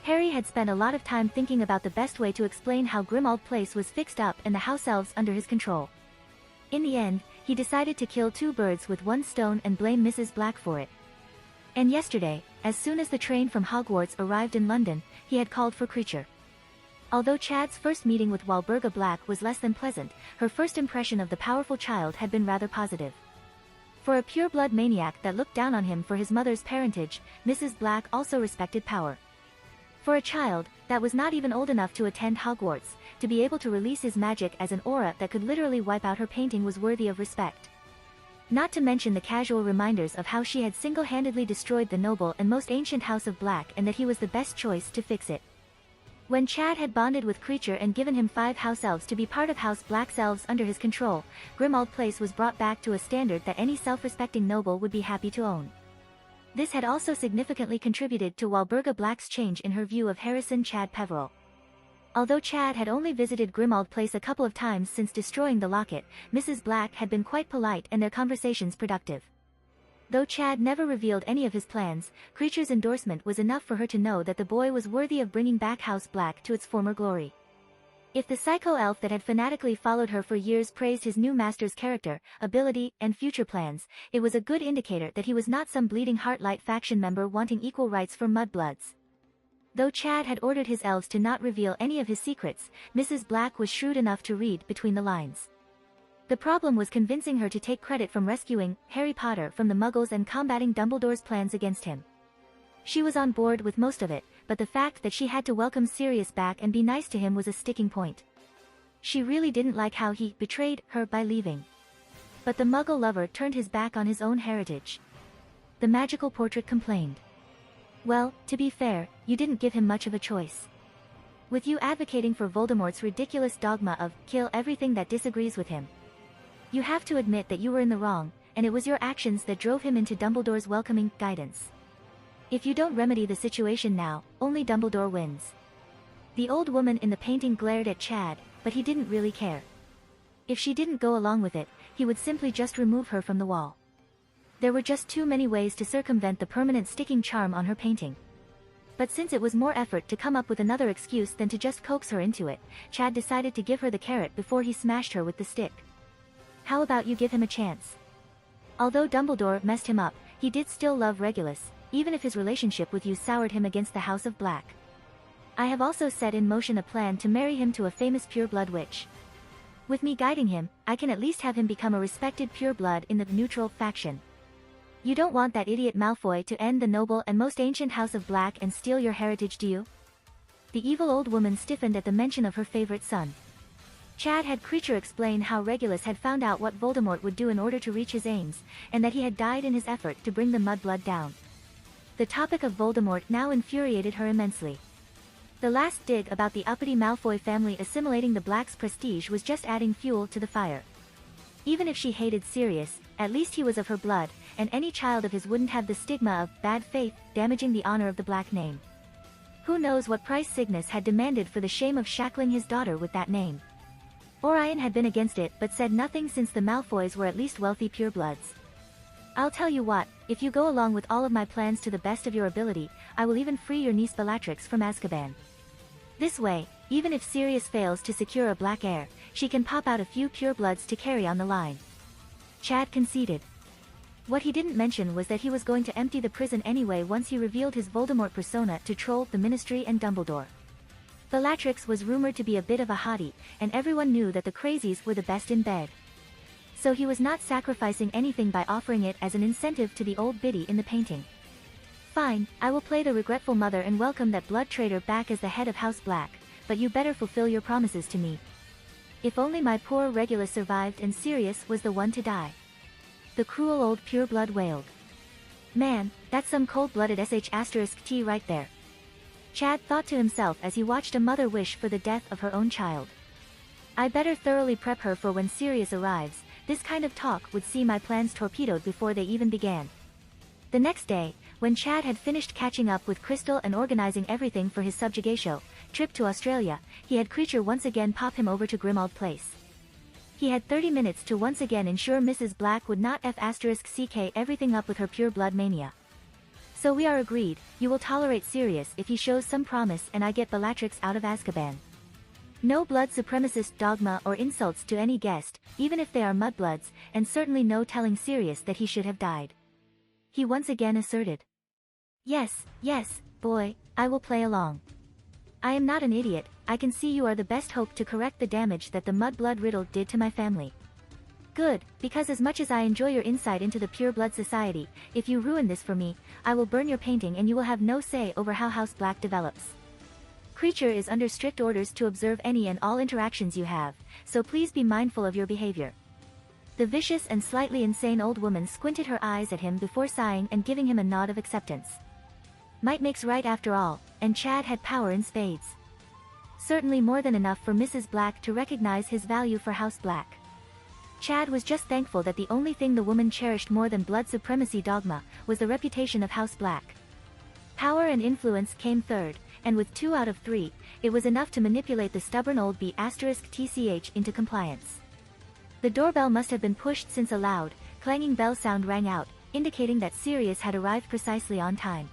Harry had spent a lot of time thinking about the best way to explain how Grimmauld Place was fixed up and the house elves under his control. In the end, he decided to kill 2 birds with 1 stone and blame Mrs. Black for it. And yesterday, as soon as the train from Hogwarts arrived in London, he had called for Kreacher. Although Chad's first meeting with Walburga Black was less than pleasant, her first impression of the powerful child had been rather positive. For a pure-blood maniac that looked down on him for his mother's parentage, Mrs. Black also respected power. For a child, that was not even old enough to attend Hogwarts, to be able to release his magic as an aura that could literally wipe out her painting was worthy of respect. Not to mention the casual reminders of how she had single-handedly destroyed the noble and most ancient House of Black and that he was the best choice to fix it. When Chad had bonded with Kreacher and given him 5 house elves to be part of House Black's elves under his control, Grimmauld Place was brought back to a standard that any self-respecting noble would be happy to own. This had also significantly contributed to Walburga Black's change in her view of Harrison Chad Peverell. Although Chad had only visited Grimmauld Place a couple of times since destroying the locket, Mrs. Black had been quite polite and their conversations productive. Though Chad never revealed any of his plans, Creature's endorsement was enough for her to know that the boy was worthy of bringing back House Black to its former glory. If the psycho-elf that had fanatically followed her for years praised his new master's character, ability, and future plans, it was a good indicator that he was not some bleeding heart-light faction member wanting equal rights for mudbloods. Though Chad had ordered his elves to not reveal any of his secrets, Mrs. Black was shrewd enough to read between the lines. The problem was convincing her to take credit from rescuing Harry Potter from the Muggles and combating Dumbledore's plans against him. She was on board with most of it, but the fact that she had to welcome Sirius back and be nice to him was a sticking point. She really didn't like how he betrayed her by leaving. But the Muggle lover turned his back on his own heritage. The magical portrait complained. Well, to be fair, you didn't give him much of a choice. With you advocating for Voldemort's ridiculous dogma of kill everything that disagrees with him. You have to admit that you were in the wrong, and it was your actions that drove him into Dumbledore's welcoming guidance. If you don't remedy the situation now, only Dumbledore wins. The old woman in the painting glared at Chad, but he didn't really care. If she didn't go along with it, he would simply just remove her from the wall. There were just too many ways to circumvent the permanent sticking charm on her painting. But since it was more effort to come up with another excuse than to just coax her into it, Chad decided to give her the carrot before he smashed her with the stick. How about you give him a chance? Although Dumbledore messed him up, he did still love Regulus, even if his relationship with you soured him against the House of Black. I have also set in motion a plan to marry him to a famous pureblood witch. With me guiding him, I can at least have him become a respected pureblood in the neutral faction. You don't want that idiot Malfoy to end the noble and most ancient House of Black and steal your heritage, do you? The evil old woman stiffened at the mention of her favorite son. Chad had Creature explain how Regulus had found out what Voldemort would do in order to reach his aims, and that he had died in his effort to bring the mudblood down. The topic of Voldemort now infuriated her immensely. The last dig about the uppity Malfoy family assimilating the Black's prestige was just adding fuel to the fire. Even if she hated Sirius, at least he was of her blood, and any child of his wouldn't have the stigma of bad faith damaging the honor of the Black name. Who knows what price Cygnus had demanded for the shame of shackling his daughter with that name. Orion had been against it but said nothing since the Malfoys were at least wealthy purebloods. I'll tell you what, if you go along with all of my plans to the best of your ability, I will even free your niece Bellatrix from Azkaban. This way, even if Sirius fails to secure a Black heir, she can pop out a few purebloods to carry on the line. Chad conceded. What he didn't mention was that he was going to empty the prison anyway once he revealed his Voldemort persona to troll the Ministry and Dumbledore. Bellatrix was rumored to be a bit of a hottie, and everyone knew that the crazies were the best in bed. So he was not sacrificing anything by offering it as an incentive to the old biddy in the painting. Fine, I will play the regretful mother and welcome that blood traitor back as the head of House Black, but you better fulfill your promises to me. If only my poor Regulus survived and Sirius was the one to die. The cruel old pureblood wailed. Man, that's some cold-blooded **T right there. Chad thought to himself as he watched a mother wish for the death of her own child. I better thoroughly prep her for when Sirius arrives. This kind of talk would see my plans torpedoed before they even began. The next day, when Chad had finished catching up with Crystal and organizing everything for his subjugatio trip to Australia, he had Creature once again pop him over to Grimmauld Place. He had 30 minutes to once again ensure Mrs. Black would not **CK everything up with her pure blood mania. So we are agreed, you will tolerate Sirius if he shows some promise and I get Bellatrix out of Azkaban. No blood supremacist dogma or insults to any guest, even if they are mudbloods, and certainly no telling Sirius that he should have died. He once again asserted. Yes, boy, I will play along. I am not an idiot, I can see you are the best hope to correct the damage that the mudblood riddle did to my family. Good, because as much as I enjoy your insight into the pureblood society, if you ruin this for me, I will burn your painting and you will have no say over how House Black develops. Creature is under strict orders to observe any and all interactions you have, so please be mindful of your behavior. The vicious and slightly insane old woman squinted her eyes at him before sighing and giving him a nod of acceptance. Might makes right after all, and Chad had power in spades. Certainly more than enough for Mrs. Black to recognize his value for House Black. Chad was just thankful that the only thing the woman cherished more than blood supremacy dogma was the reputation of House Black. Power and influence came third, and with 2 out of 3, it was enough to manipulate the stubborn old B*TCH into compliance. The doorbell must have been pushed since a loud, clanging bell sound rang out, indicating that Sirius had arrived precisely on time.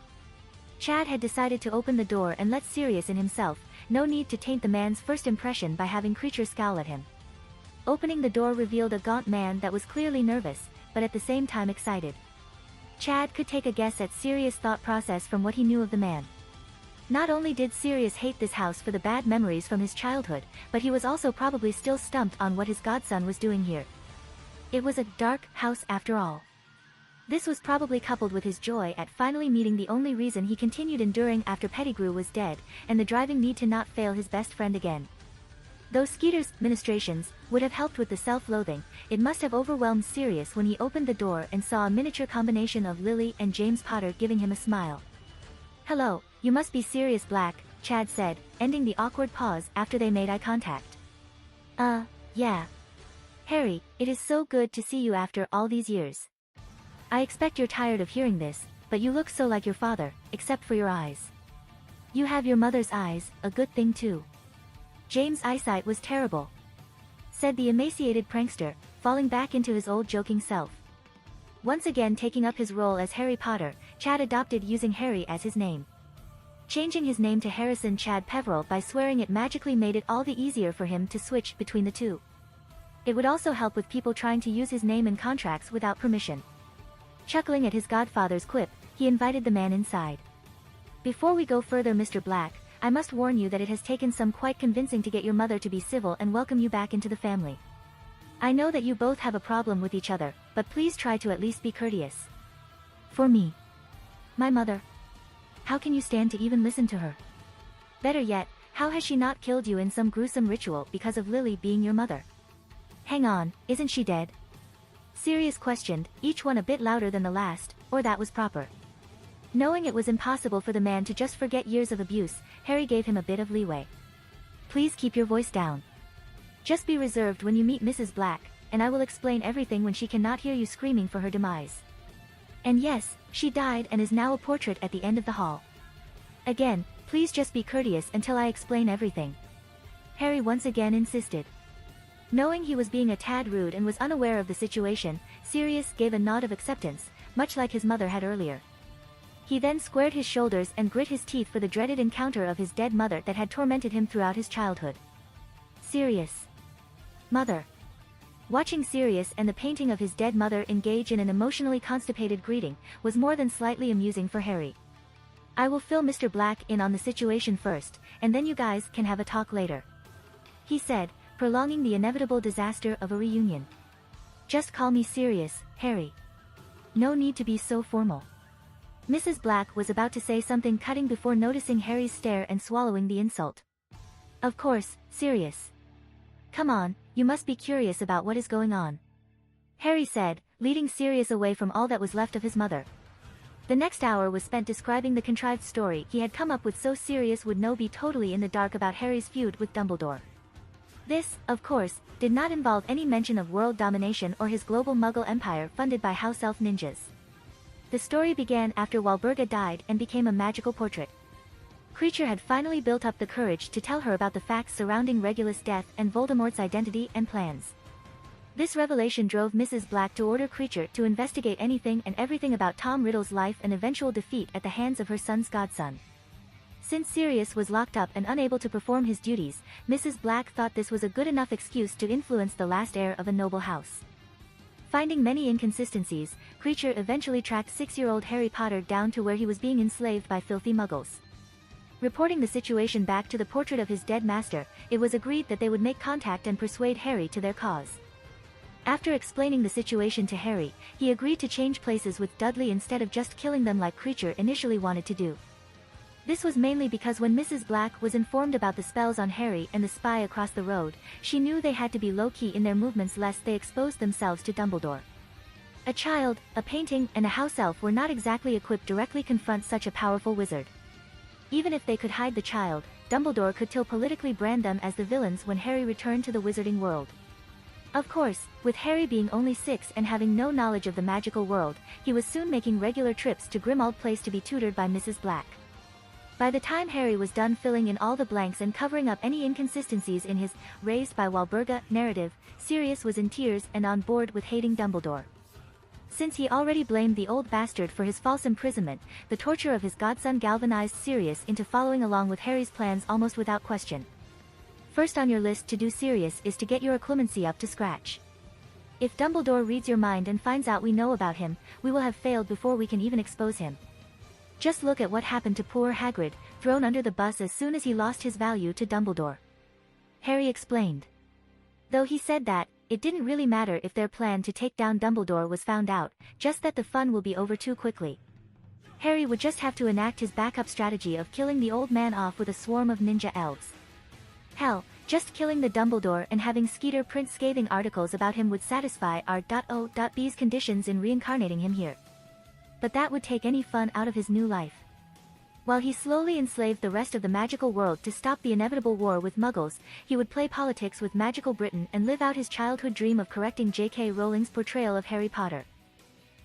Chad had decided to open the door and let Sirius in himself, no need to taint the man's first impression by having Creature scowl at him. Opening the door revealed a gaunt man that was clearly nervous, but at the same time excited. Chad could take a guess at Sirius' thought process from what he knew of the man. Not only did Sirius hate this house for the bad memories from his childhood, but he was also probably still stumped on what his godson was doing here. It was a dark house after all. This was probably coupled with his joy at finally meeting the only reason he continued enduring after Pettigrew was dead, and the driving need to not fail his best friend again. Though Skeeter's ministrations would have helped with the self-loathing, it must have overwhelmed Sirius when he opened the door and saw a miniature combination of Lily and James Potter giving him a smile. "Hello, you must be Sirius Black," Chad said, ending the awkward pause after they made eye contact. Yeah. Harry, it is so good to see you after all these years. I expect you're tired of hearing this, but you look so like your father, except for your eyes. You have your mother's eyes, a good thing too." "James' eyesight was terrible," said the emaciated prankster, falling back into his old joking self. Once again taking up his role as Harry Potter, Chad adopted using Harry as his name. Changing his name to Harrison Chad Peverell by swearing it magically made it all the easier for him to switch between the two. It would also help with people trying to use his name in contracts without permission. Chuckling at his godfather's quip, he invited the man inside. "Before we go further, Mr. Black, I must warn you that it has taken some quite convincing to get your mother to be civil and welcome you back into the family. I know that you both have a problem with each other, but please try to at least be courteous." "For me? My mother? How can you stand to even listen to her? Better yet, how has she not killed you in some gruesome ritual because of Lily being your mother? Hang on, isn't she dead?" Sirius questioned, each one a bit louder than the last, or that was proper. Knowing it was impossible for the man to just forget years of abuse, Harry gave him a bit of leeway. "Please keep your voice down. Just be reserved when you meet Mrs. Black, and I will explain everything when she cannot hear you screaming for her demise. And yes, she died and is now a portrait at the end of the hall. Again, please just be courteous until I explain everything," Harry once again insisted. Knowing he was being a tad rude and was unaware of the situation, Sirius gave a nod of acceptance, much like his mother had earlier. He then squared his shoulders and grit his teeth for the dreaded encounter of his dead mother that had tormented him throughout his childhood. Sirius. Mother. Watching Sirius and the painting of his dead mother engage in an emotionally constipated greeting was more than slightly amusing for Harry. "I will fill Mr. Black in on the situation first, and then you guys can have a talk later," he said, prolonging the inevitable disaster of a reunion. "Just call me Sirius, Harry. No need to be so formal." Mrs. Black was about to say something cutting before noticing Harry's stare and swallowing the insult. "Of course, Sirius. Come on, you must be curious about what is going on," Harry said, leading Sirius away from all that was left of his mother. The next hour was spent describing the contrived story he had come up with so Sirius would be totally in the dark about Harry's feud with Dumbledore. This, of course, did not involve any mention of world domination or his global Muggle empire funded by house elf ninjas. The story began after Walburga died and became a magical portrait. Creature had finally built up the courage to tell her about the facts surrounding Regulus' death and Voldemort's identity and plans. This revelation drove Mrs. Black to order Creature to investigate anything and everything about Tom Riddle's life and eventual defeat at the hands of her son's godson. Since Sirius was locked up and unable to perform his duties, Mrs. Black thought this was a good enough excuse to influence the last heir of a noble house. Finding many inconsistencies, Creature eventually tracked 6-year-old Harry Potter down to where he was being enslaved by filthy muggles. Reporting the situation back to the portrait of his dead master, it was agreed that they would make contact and persuade Harry to their cause. After explaining the situation to Harry, he agreed to change places with Dudley instead of just killing them like Creature initially wanted to do. This was mainly because when Mrs. Black was informed about the spells on Harry and the spy across the road, she knew they had to be low-key in their movements lest they exposed themselves to Dumbledore. A child, a painting, and a house elf were not exactly equipped to directly confront such a powerful wizard. Even if they could hide the child, Dumbledore could still politically brand them as the villains when Harry returned to the wizarding world. Of course, with Harry being only 6 and having no knowledge of the magical world, he was soon making regular trips to Grimmauld Place to be tutored by Mrs. Black. By the time Harry was done filling in all the blanks and covering up any inconsistencies in his raised by Walburga narrative, Sirius was in tears and on board with hating Dumbledore. Since he already blamed the old bastard for his false imprisonment, the torture of his godson galvanized Sirius into following along with Harry's plans almost without question. First on your list to do, Sirius, is to get your occlumency up to scratch. If Dumbledore reads your mind and finds out we know about him, we will have failed before we can even expose him. Just look at what happened to poor Hagrid, thrown under the bus as soon as he lost his value to Dumbledore. Harry explained. Though he said that, it didn't really matter if their plan to take down Dumbledore was found out, just that the fun will be over too quickly. Harry would just have to enact his backup strategy of killing the old man off with a swarm of ninja elves. Hell, just killing the Dumbledore and having Skeeter print scathing articles about him would satisfy our .O.B's conditions in reincarnating him here. But that would take any fun out of his new life. While he slowly enslaved the rest of the magical world to stop the inevitable war with Muggles, he would play politics with magical Britain and live out his childhood dream of correcting J.K. Rowling's portrayal of Harry Potter.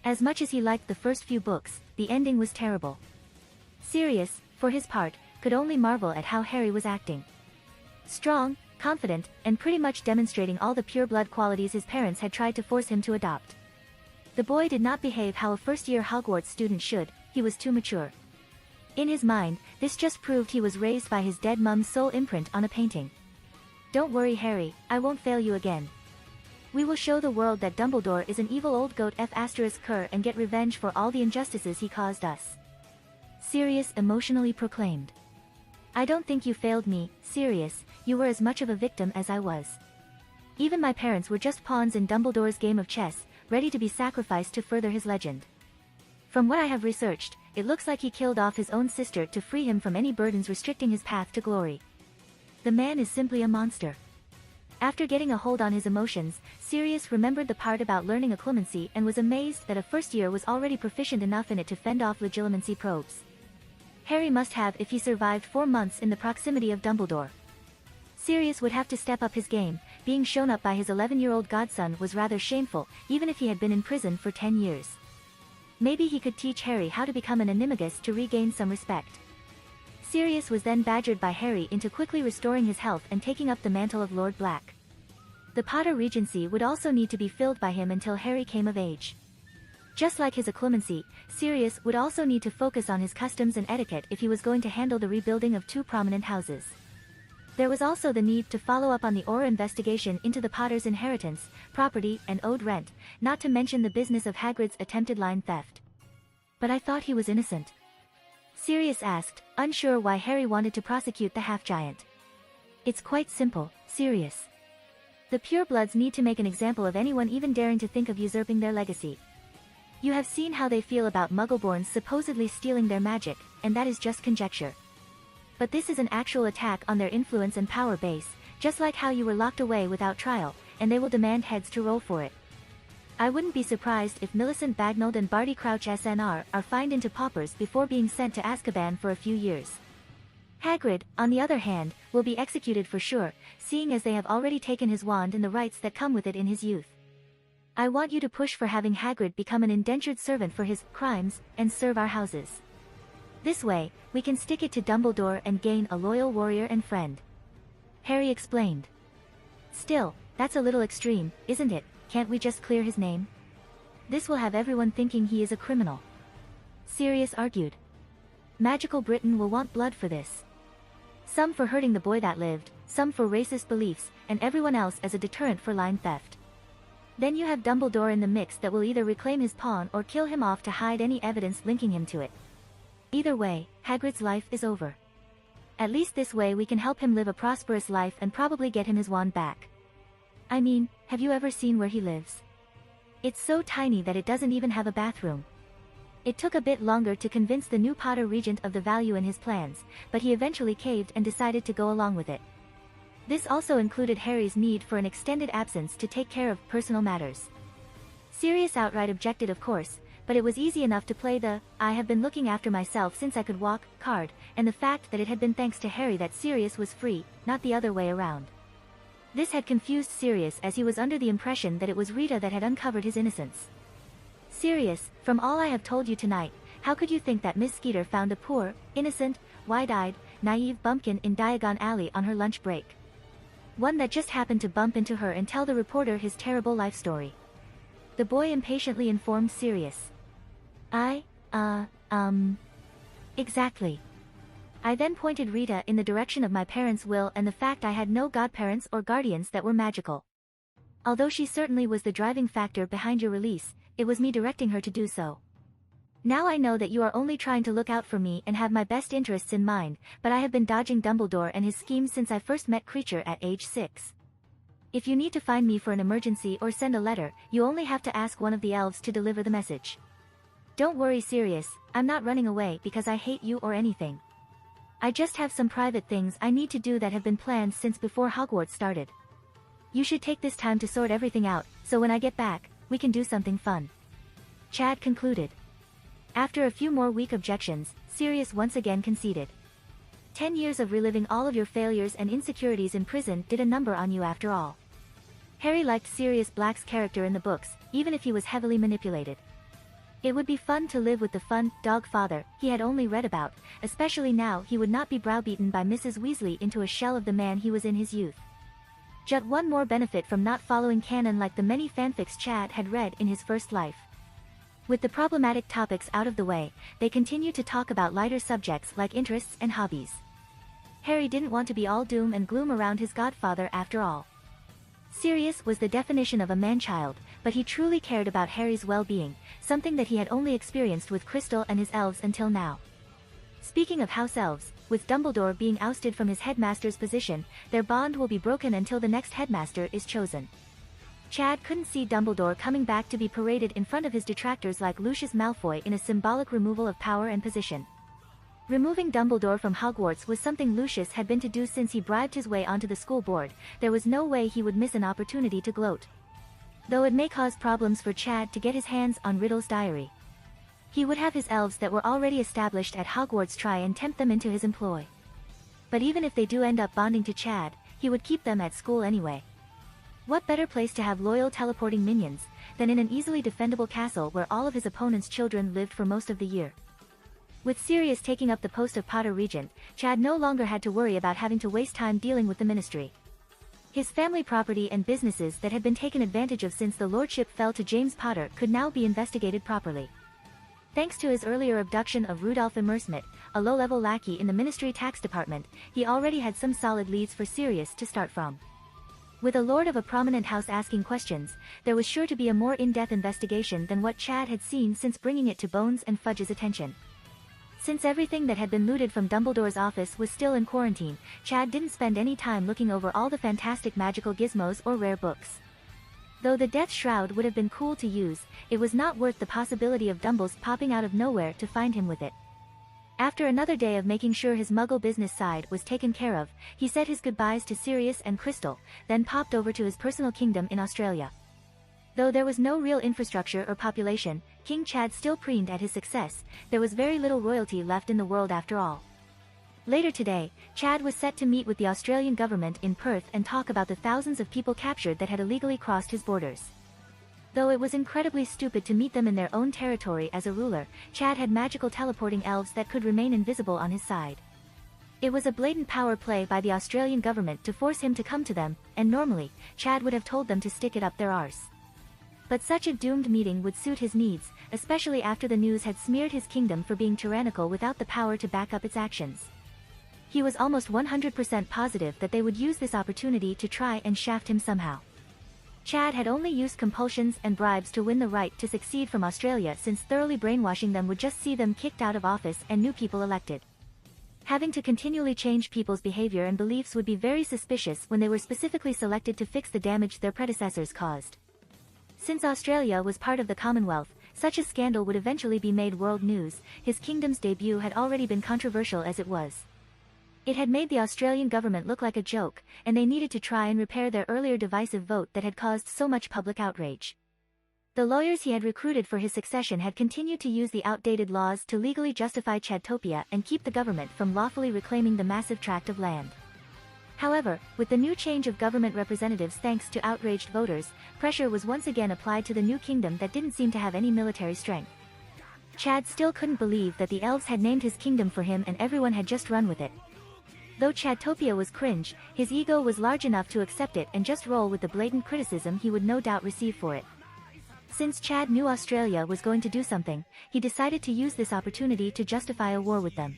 As much as he liked the first few books, the ending was terrible. Sirius, for his part, could only marvel at how Harry was acting. Strong, confident, and pretty much demonstrating all the pure-blood qualities his parents had tried to force him to adopt. The boy did not behave how a first-year Hogwarts student should, he was too mature. In his mind, this just proved he was raised by his dead mum's soul imprint on a painting. Don't worry, Harry, I won't fail you again. We will show the world that Dumbledore is an evil old goat F***er and get revenge for all the injustices he caused us. Sirius emotionally proclaimed. I don't think you failed me, Sirius, you were as much of a victim as I was. Even my parents were just pawns in Dumbledore's game of chess, ready to be sacrificed to further his legend. From what I have researched, it looks like he killed off his own sister to free him from any burdens restricting his path to glory. The man is simply a monster. After getting a hold on his emotions, Sirius remembered the part about learning occlumency and was amazed that a first year was already proficient enough in it to fend off legilimency probes. Harry must have if he survived 4 months in the proximity of Dumbledore. Sirius would have to step up his game. Being shown up by his 11-year-old godson was rather shameful, even if he had been in prison for 10 years. Maybe he could teach Harry how to become an animagus to regain some respect. Sirius was then badgered by Harry into quickly restoring his health and taking up the mantle of Lord Black. The Potter Regency would also need to be filled by him until Harry came of age. Just like his occlumency, Sirius would also need to focus on his customs and etiquette if he was going to handle the rebuilding of 2 prominent houses. There was also the need to follow up on the Auror investigation into the Potter's inheritance, property, and owed rent, not to mention the business of Hagrid's attempted line theft. But I thought he was innocent. Sirius asked, unsure why Harry wanted to prosecute the half-giant. It's quite simple, Sirius. The purebloods need to make an example of anyone even daring to think of usurping their legacy. You have seen how they feel about Muggleborns supposedly stealing their magic, and that is just conjecture. But this is an actual attack on their influence and power base, just like how you were locked away without trial, and they will demand heads to roll for it. I wouldn't be surprised if Millicent Bagnold and Barty Crouch SNR are fined into paupers before being sent to Azkaban for a few years. Hagrid, on the other hand, will be executed for sure, seeing as they have already taken his wand and the rights that come with it in his youth. I want you to push for having Hagrid become an indentured servant for his crimes, and serve our houses. This way, we can stick it to Dumbledore and gain a loyal warrior and friend. Harry explained. Still, that's a little extreme, isn't it? Can't we just clear his name? This will have everyone thinking he is a criminal. Sirius argued. Magical Britain will want blood for this. Some for hurting the boy that lived, some for racist beliefs, and everyone else as a deterrent for line theft. Then you have Dumbledore in the mix that will either reclaim his pawn or kill him off to hide any evidence linking him to it. Either way, Hagrid's life is over. At least this way we can help him live a prosperous life and probably get him his wand back. I mean, have you ever seen where he lives? It's so tiny that it doesn't even have a bathroom. It took a bit longer to convince the new Potter Regent of the value in his plans, but he eventually caved and decided to go along with it. This also included Harry's need for an extended absence to take care of personal matters. Sirius outright objected, of course, but it was easy enough to play the "I have been looking after myself since I could walk" card, and the fact that it had been thanks to Harry that Sirius was free, not the other way around. This had confused Sirius as he was under the impression that it was Rita that had uncovered his innocence. Sirius, from all I have told you tonight, how could you think that Miss Skeeter found a poor, innocent, wide-eyed, naive bumpkin in Diagon Alley on her lunch break. One that just happened to bump into her and tell the reporter his terrible life story. The boy impatiently informed Sirius. Exactly. I then pointed Rita in the direction of my parents' will and the fact I had no godparents or guardians that were magical. Although she certainly was the driving factor behind your release, it was me directing her to do so. Now I know that you are only trying to look out for me and have my best interests in mind, but I have been dodging Dumbledore and his schemes since I first met Creature at age 6. If you need to find me for an emergency or send a letter, you only have to ask one of the elves to deliver the message. Don't worry, Sirius, I'm not running away because I hate you or anything. I just have some private things I need to do that have been planned since before Hogwarts started. You should take this time to sort everything out, so when I get back, we can do something fun. Chad concluded. After a few more weak objections, Sirius once again conceded. 10 years of reliving all of your failures and insecurities in prison did a number on you after all. Harry liked Sirius Black's character in the books, even if he was heavily manipulated. It would be fun to live with the fun, dog father he had only read about, especially now he would not be browbeaten by Mrs. Weasley into a shell of the man he was in his youth. Just one more benefit from not following canon like the many fanfics Chad had read in his first life. With the problematic topics out of the way, they continued to talk about lighter subjects like interests and hobbies. Harry didn't want to be all doom and gloom around his godfather after all. Sirius was the definition of a man-child, but he truly cared about Harry's well-being, something that he had only experienced with Crystal and his elves until now. Speaking of house elves, with Dumbledore being ousted from his headmaster's position, their bond will be broken until the next headmaster is chosen. Chad couldn't see Dumbledore coming back to be paraded in front of his detractors like Lucius Malfoy in a symbolic removal of power and position. Removing Dumbledore from Hogwarts was something Lucius had been to do since he bribed his way onto the school board. There was no way he would miss an opportunity to gloat. Though it may cause problems for Chad to get his hands on Riddle's diary. He would have his elves that were already established at Hogwarts try and tempt them into his employ. But even if they do end up bonding to Chad, he would keep them at school anyway. What better place to have loyal teleporting minions, than in an easily defendable castle where all of his opponent's children lived for most of the year. With Sirius taking up the post of Potter Regent, Chad no longer had to worry about having to waste time dealing with the ministry. His family property and businesses that had been taken advantage of since the lordship fell to James Potter could now be investigated properly. Thanks to his earlier abduction of Rudolph Immersmith, a low-level lackey in the Ministry Tax Department, he already had some solid leads for Sirius to start from. With a lord of a prominent house asking questions, there was sure to be a more in-depth investigation than what Chad had seen since bringing it to Bones and Fudge's attention. Since everything that had been looted from Dumbledore's office was still in quarantine, Chad didn't spend any time looking over all the fantastic magical gizmos or rare books. Though the Death Shroud would have been cool to use, it was not worth the possibility of Dumbles popping out of nowhere to find him with it. After another day of making sure his Muggle business side was taken care of, he said his goodbyes to Sirius and Crystal, then popped over to his personal kingdom in Australia. Though there was no real infrastructure or population, King Chad still preened at his success. There was very little royalty left in the world after all. Later today, Chad was set to meet with the Australian government in Perth and talk about the thousands of people captured that had illegally crossed his borders. Though it was incredibly stupid to meet them in their own territory as a ruler, Chad had magical teleporting elves that could remain invisible on his side. It was a blatant power play by the Australian government to force him to come to them, and normally, Chad would have told them to stick it up their arse. But such a doomed meeting would suit his needs, especially after the news had smeared his kingdom for being tyrannical without the power to back up its actions. He was almost 100% positive that they would use this opportunity to try and shaft him somehow. Chad had only used compulsions and bribes to win the right to succeed from Australia, since thoroughly brainwashing them would just see them kicked out of office and new people elected. Having to continually change people's behavior and beliefs would be very suspicious when they were specifically selected to fix the damage their predecessors caused. Since Australia was part of the Commonwealth, such a scandal would eventually be made world news. His kingdom's debut had already been controversial as it was. It had made the Australian government look like a joke, and they needed to try and repair their earlier divisive vote that had caused so much public outrage. The lawyers he had recruited for his succession had continued to use the outdated laws to legally justify Chadtopia and keep the government from lawfully reclaiming the massive tract of land. However, with the new change of government representatives thanks to outraged voters, pressure was once again applied to the new kingdom that didn't seem to have any military strength. Chad still couldn't believe that the elves had named his kingdom for him and everyone had just run with it. Though Chadtopia was cringe, his ego was large enough to accept it and just roll with the blatant criticism he would no doubt receive for it. Since Chad knew Australia was going to do something, he decided to use this opportunity to justify a war with them.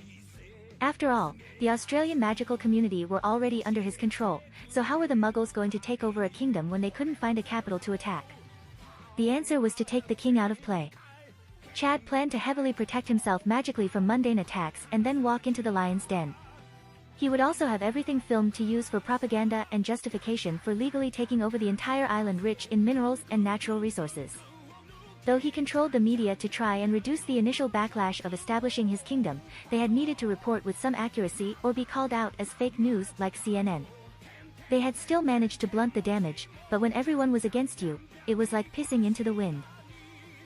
After all, the Australian magical community were already under his control, so how were the Muggles going to take over a kingdom when they couldn't find a capital to attack? The answer was to take the king out of play. Chad planned to heavily protect himself magically from mundane attacks and then walk into the lion's den. He would also have everything filmed to use for propaganda and justification for legally taking over the entire island rich in minerals and natural resources. Though he controlled the media to try and reduce the initial backlash of establishing his kingdom, they had needed to report with some accuracy or be called out as fake news like CNN. They had still managed to blunt the damage, but when everyone was against you, it was like pissing into the wind.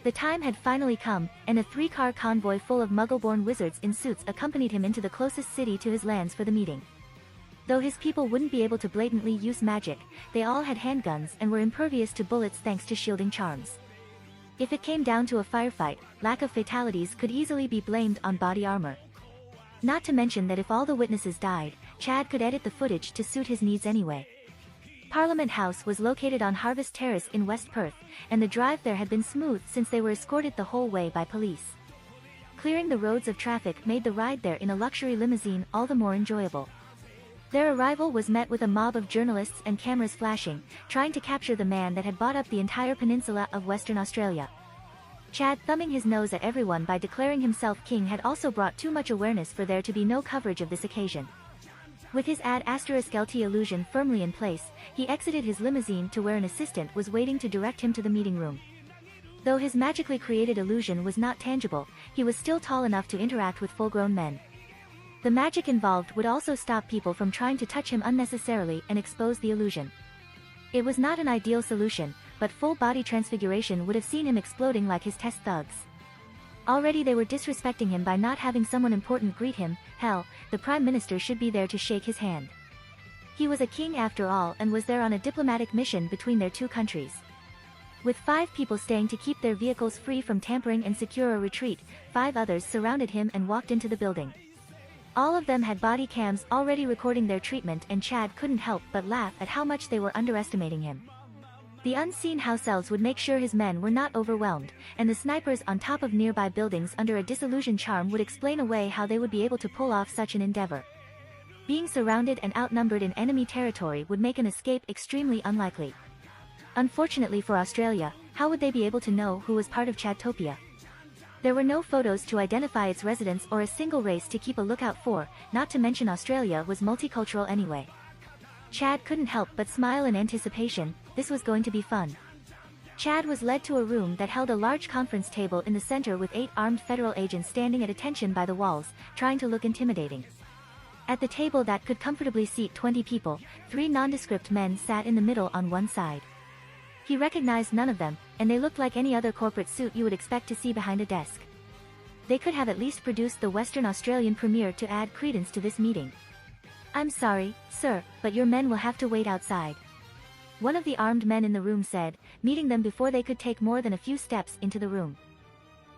The time had finally come, and a 3-car convoy full of Muggle-born wizards in suits accompanied him into the closest city to his lands for the meeting. Though his people wouldn't be able to blatantly use magic, they all had handguns and were impervious to bullets thanks to shielding charms. If it came down to a firefight, lack of fatalities could easily be blamed on body armor. Not to mention that if all the witnesses died, Chad could edit the footage to suit his needs anyway. Parliament House was located on Harvest Terrace in West Perth, and the drive there had been smooth since they were escorted the whole way by police. Clearing the roads of traffic made the ride there in a luxury limousine all the more enjoyable. Their arrival was met with a mob of journalists and cameras flashing, trying to capture the man that had bought up the entire peninsula of Western Australia. Chad thumbing his nose at everyone by declaring himself king had also brought too much awareness for there to be no coverage of this occasion. With his *LT illusion firmly in place, he exited his limousine to where an assistant was waiting to direct him to the meeting room. Though his magically created illusion was not tangible, he was still tall enough to interact with full-grown men. The magic involved would also stop people from trying to touch him unnecessarily and expose the illusion. It was not an ideal solution, but full body transfiguration would have seen him exploding like his test thugs. Already they were disrespecting him by not having someone important greet him. Hell, the Prime Minister should be there to shake his hand. He was a king after all and was there on a diplomatic mission between their two countries. With 5 people staying to keep their vehicles free from tampering and secure a retreat, 5 others surrounded him and walked into the building. All of them had body cams already recording their treatment, and Chad couldn't help but laugh at how much they were underestimating him. The unseen house elves would make sure his men were not overwhelmed, and the snipers on top of nearby buildings under a disillusion charm would explain away how they would be able to pull off such an endeavor. Being surrounded and outnumbered in enemy territory would make an escape extremely unlikely. Unfortunately for Australia, how would they be able to know who was part of Chadtopia? There were no photos to identify its residents or a single race to keep a lookout for, not to mention Australia was multicultural anyway. Chad couldn't help but smile in anticipation. This was going to be fun. Chad was led to a room that held a large conference table in the center with 8 armed federal agents standing at attention by the walls, trying to look intimidating. At the table that could comfortably seat 20 people, 3 nondescript men sat in the middle on one side. He recognized none of them, and they looked like any other corporate suit you would expect to see behind a desk. They could have at least produced the Western Australian Premier to add credence to this meeting. "I'm sorry, sir, but your men will have to wait outside," one of the armed men in the room said, meeting them before they could take more than a few steps into the room.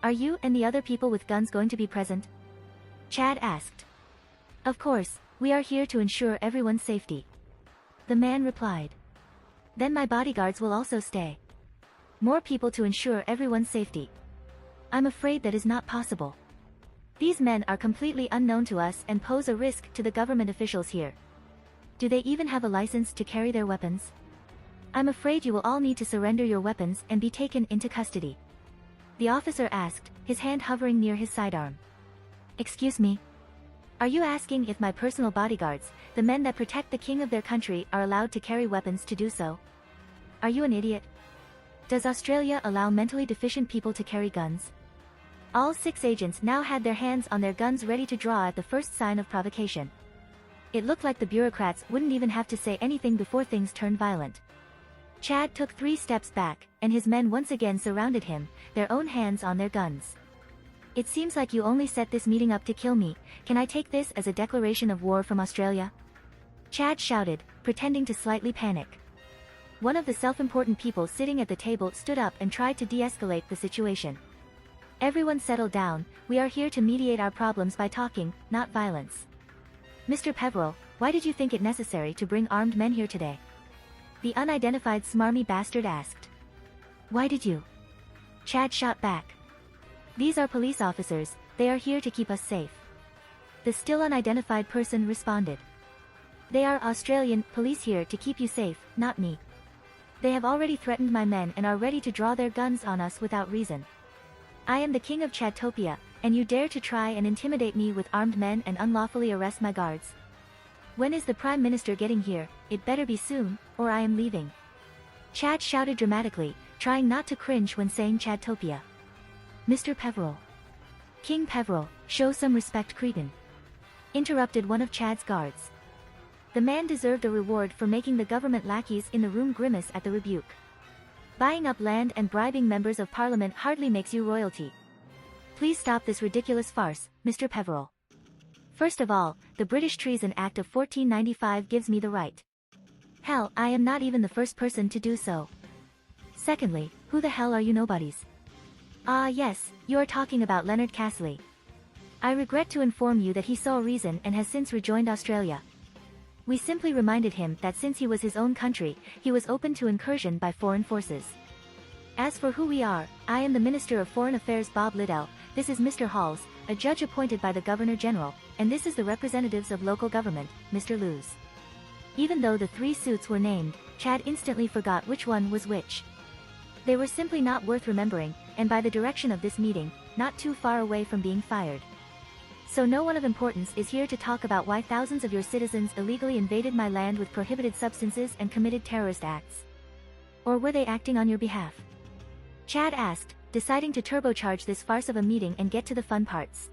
"Are you and the other people with guns going to be present?" Chad asked. "Of course, we are here to ensure everyone's safety," the man replied. "Then my bodyguards will also stay. More people to ensure everyone's safety." "I'm afraid that is not possible. These men are completely unknown to us and pose a risk to the government officials here. Do they even have a license to carry their weapons? I'm afraid you will all need to surrender your weapons and be taken into custody," the officer asked, his hand hovering near his sidearm. "Excuse me? Are you asking if my personal bodyguards, the men that protect the king of their country, are allowed to carry weapons to do so? Are you an idiot? Does Australia allow mentally deficient people to carry guns?" All 6 agents now had their hands on their guns ready to draw at the first sign of provocation. It looked like the bureaucrats wouldn't even have to say anything before things turned violent. Chad took 3 steps back, and his men once again surrounded him, their own hands on their guns. "It seems like you only set this meeting up to kill me. Can I take this as a declaration of war from Australia?" Chad shouted, pretending to slightly panic. One of the self-important people sitting at the table stood up and tried to de-escalate the situation. Everyone settle down, we are here to mediate our problems by talking, not violence. Mr. Peveril, why did you think it necessary to bring armed men here today? The unidentified smarmy bastard asked. Why did you? Chad shot back. These are police officers, they are here to keep us safe. The still unidentified person responded. They are Australian police here to keep you safe, not me. They have already threatened my men and are ready to draw their guns on us without reason. I am the king of Chadtopia, and you dare to try and intimidate me with armed men and unlawfully arrest my guards? When is the Prime Minister getting here? It better be soon, or I am leaving. Chad shouted dramatically, trying not to cringe when saying Chadtopia. Mr. Peveril. King Peveril, show some respect, cretin. Interrupted one of Chad's guards. The man deserved a reward for making the government lackeys in the room grimace at the rebuke. Buying up land and bribing members of parliament hardly makes you royalty. Please stop this ridiculous farce, Mr. Peveril. First of all, the British Treason Act of 1495 gives me the right. Hell, I am not even the first person to do so. Secondly, who the hell are you nobodies? Ah yes, you are talking about Leonard Castley. I regret to inform you that he saw reason and has since rejoined Australia. We simply reminded him that since he was his own country, he was open to incursion by foreign forces. As for who we are, I am the Minister of Foreign Affairs Bob Liddell, this is Mr. Halls, a judge appointed by the Governor-General, and this is the representatives of local government, Mr. Luz. Even though the three suits were named, Chad instantly forgot which one was which. They were simply not worth remembering, and by the direction of this meeting, not too far away from being fired. So no one of importance is here to talk about why thousands of your citizens illegally invaded my land with prohibited substances and committed terrorist acts. Or were they acting on your behalf? Chad asked, deciding to turbocharge this farce of a meeting and get to the fun parts.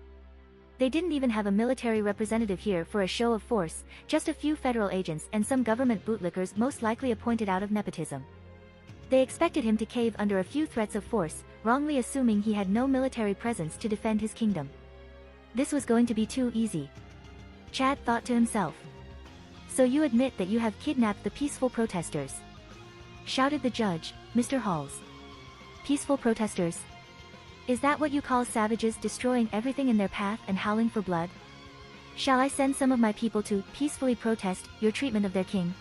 They didn't even have a military representative here for a show of force, just a few federal agents and some government bootlickers most likely appointed out of nepotism. They expected him to cave under a few threats of force, wrongly assuming he had no military presence to defend his kingdom. This was going to be too easy. Chad thought to himself. So you admit that you have kidnapped the peaceful protesters? Shouted the judge, Mr. Halls. Peaceful protesters? Is that what you call savages destroying everything in their path and howling for blood? Shall I send some of my people to peacefully protest your treatment of their king?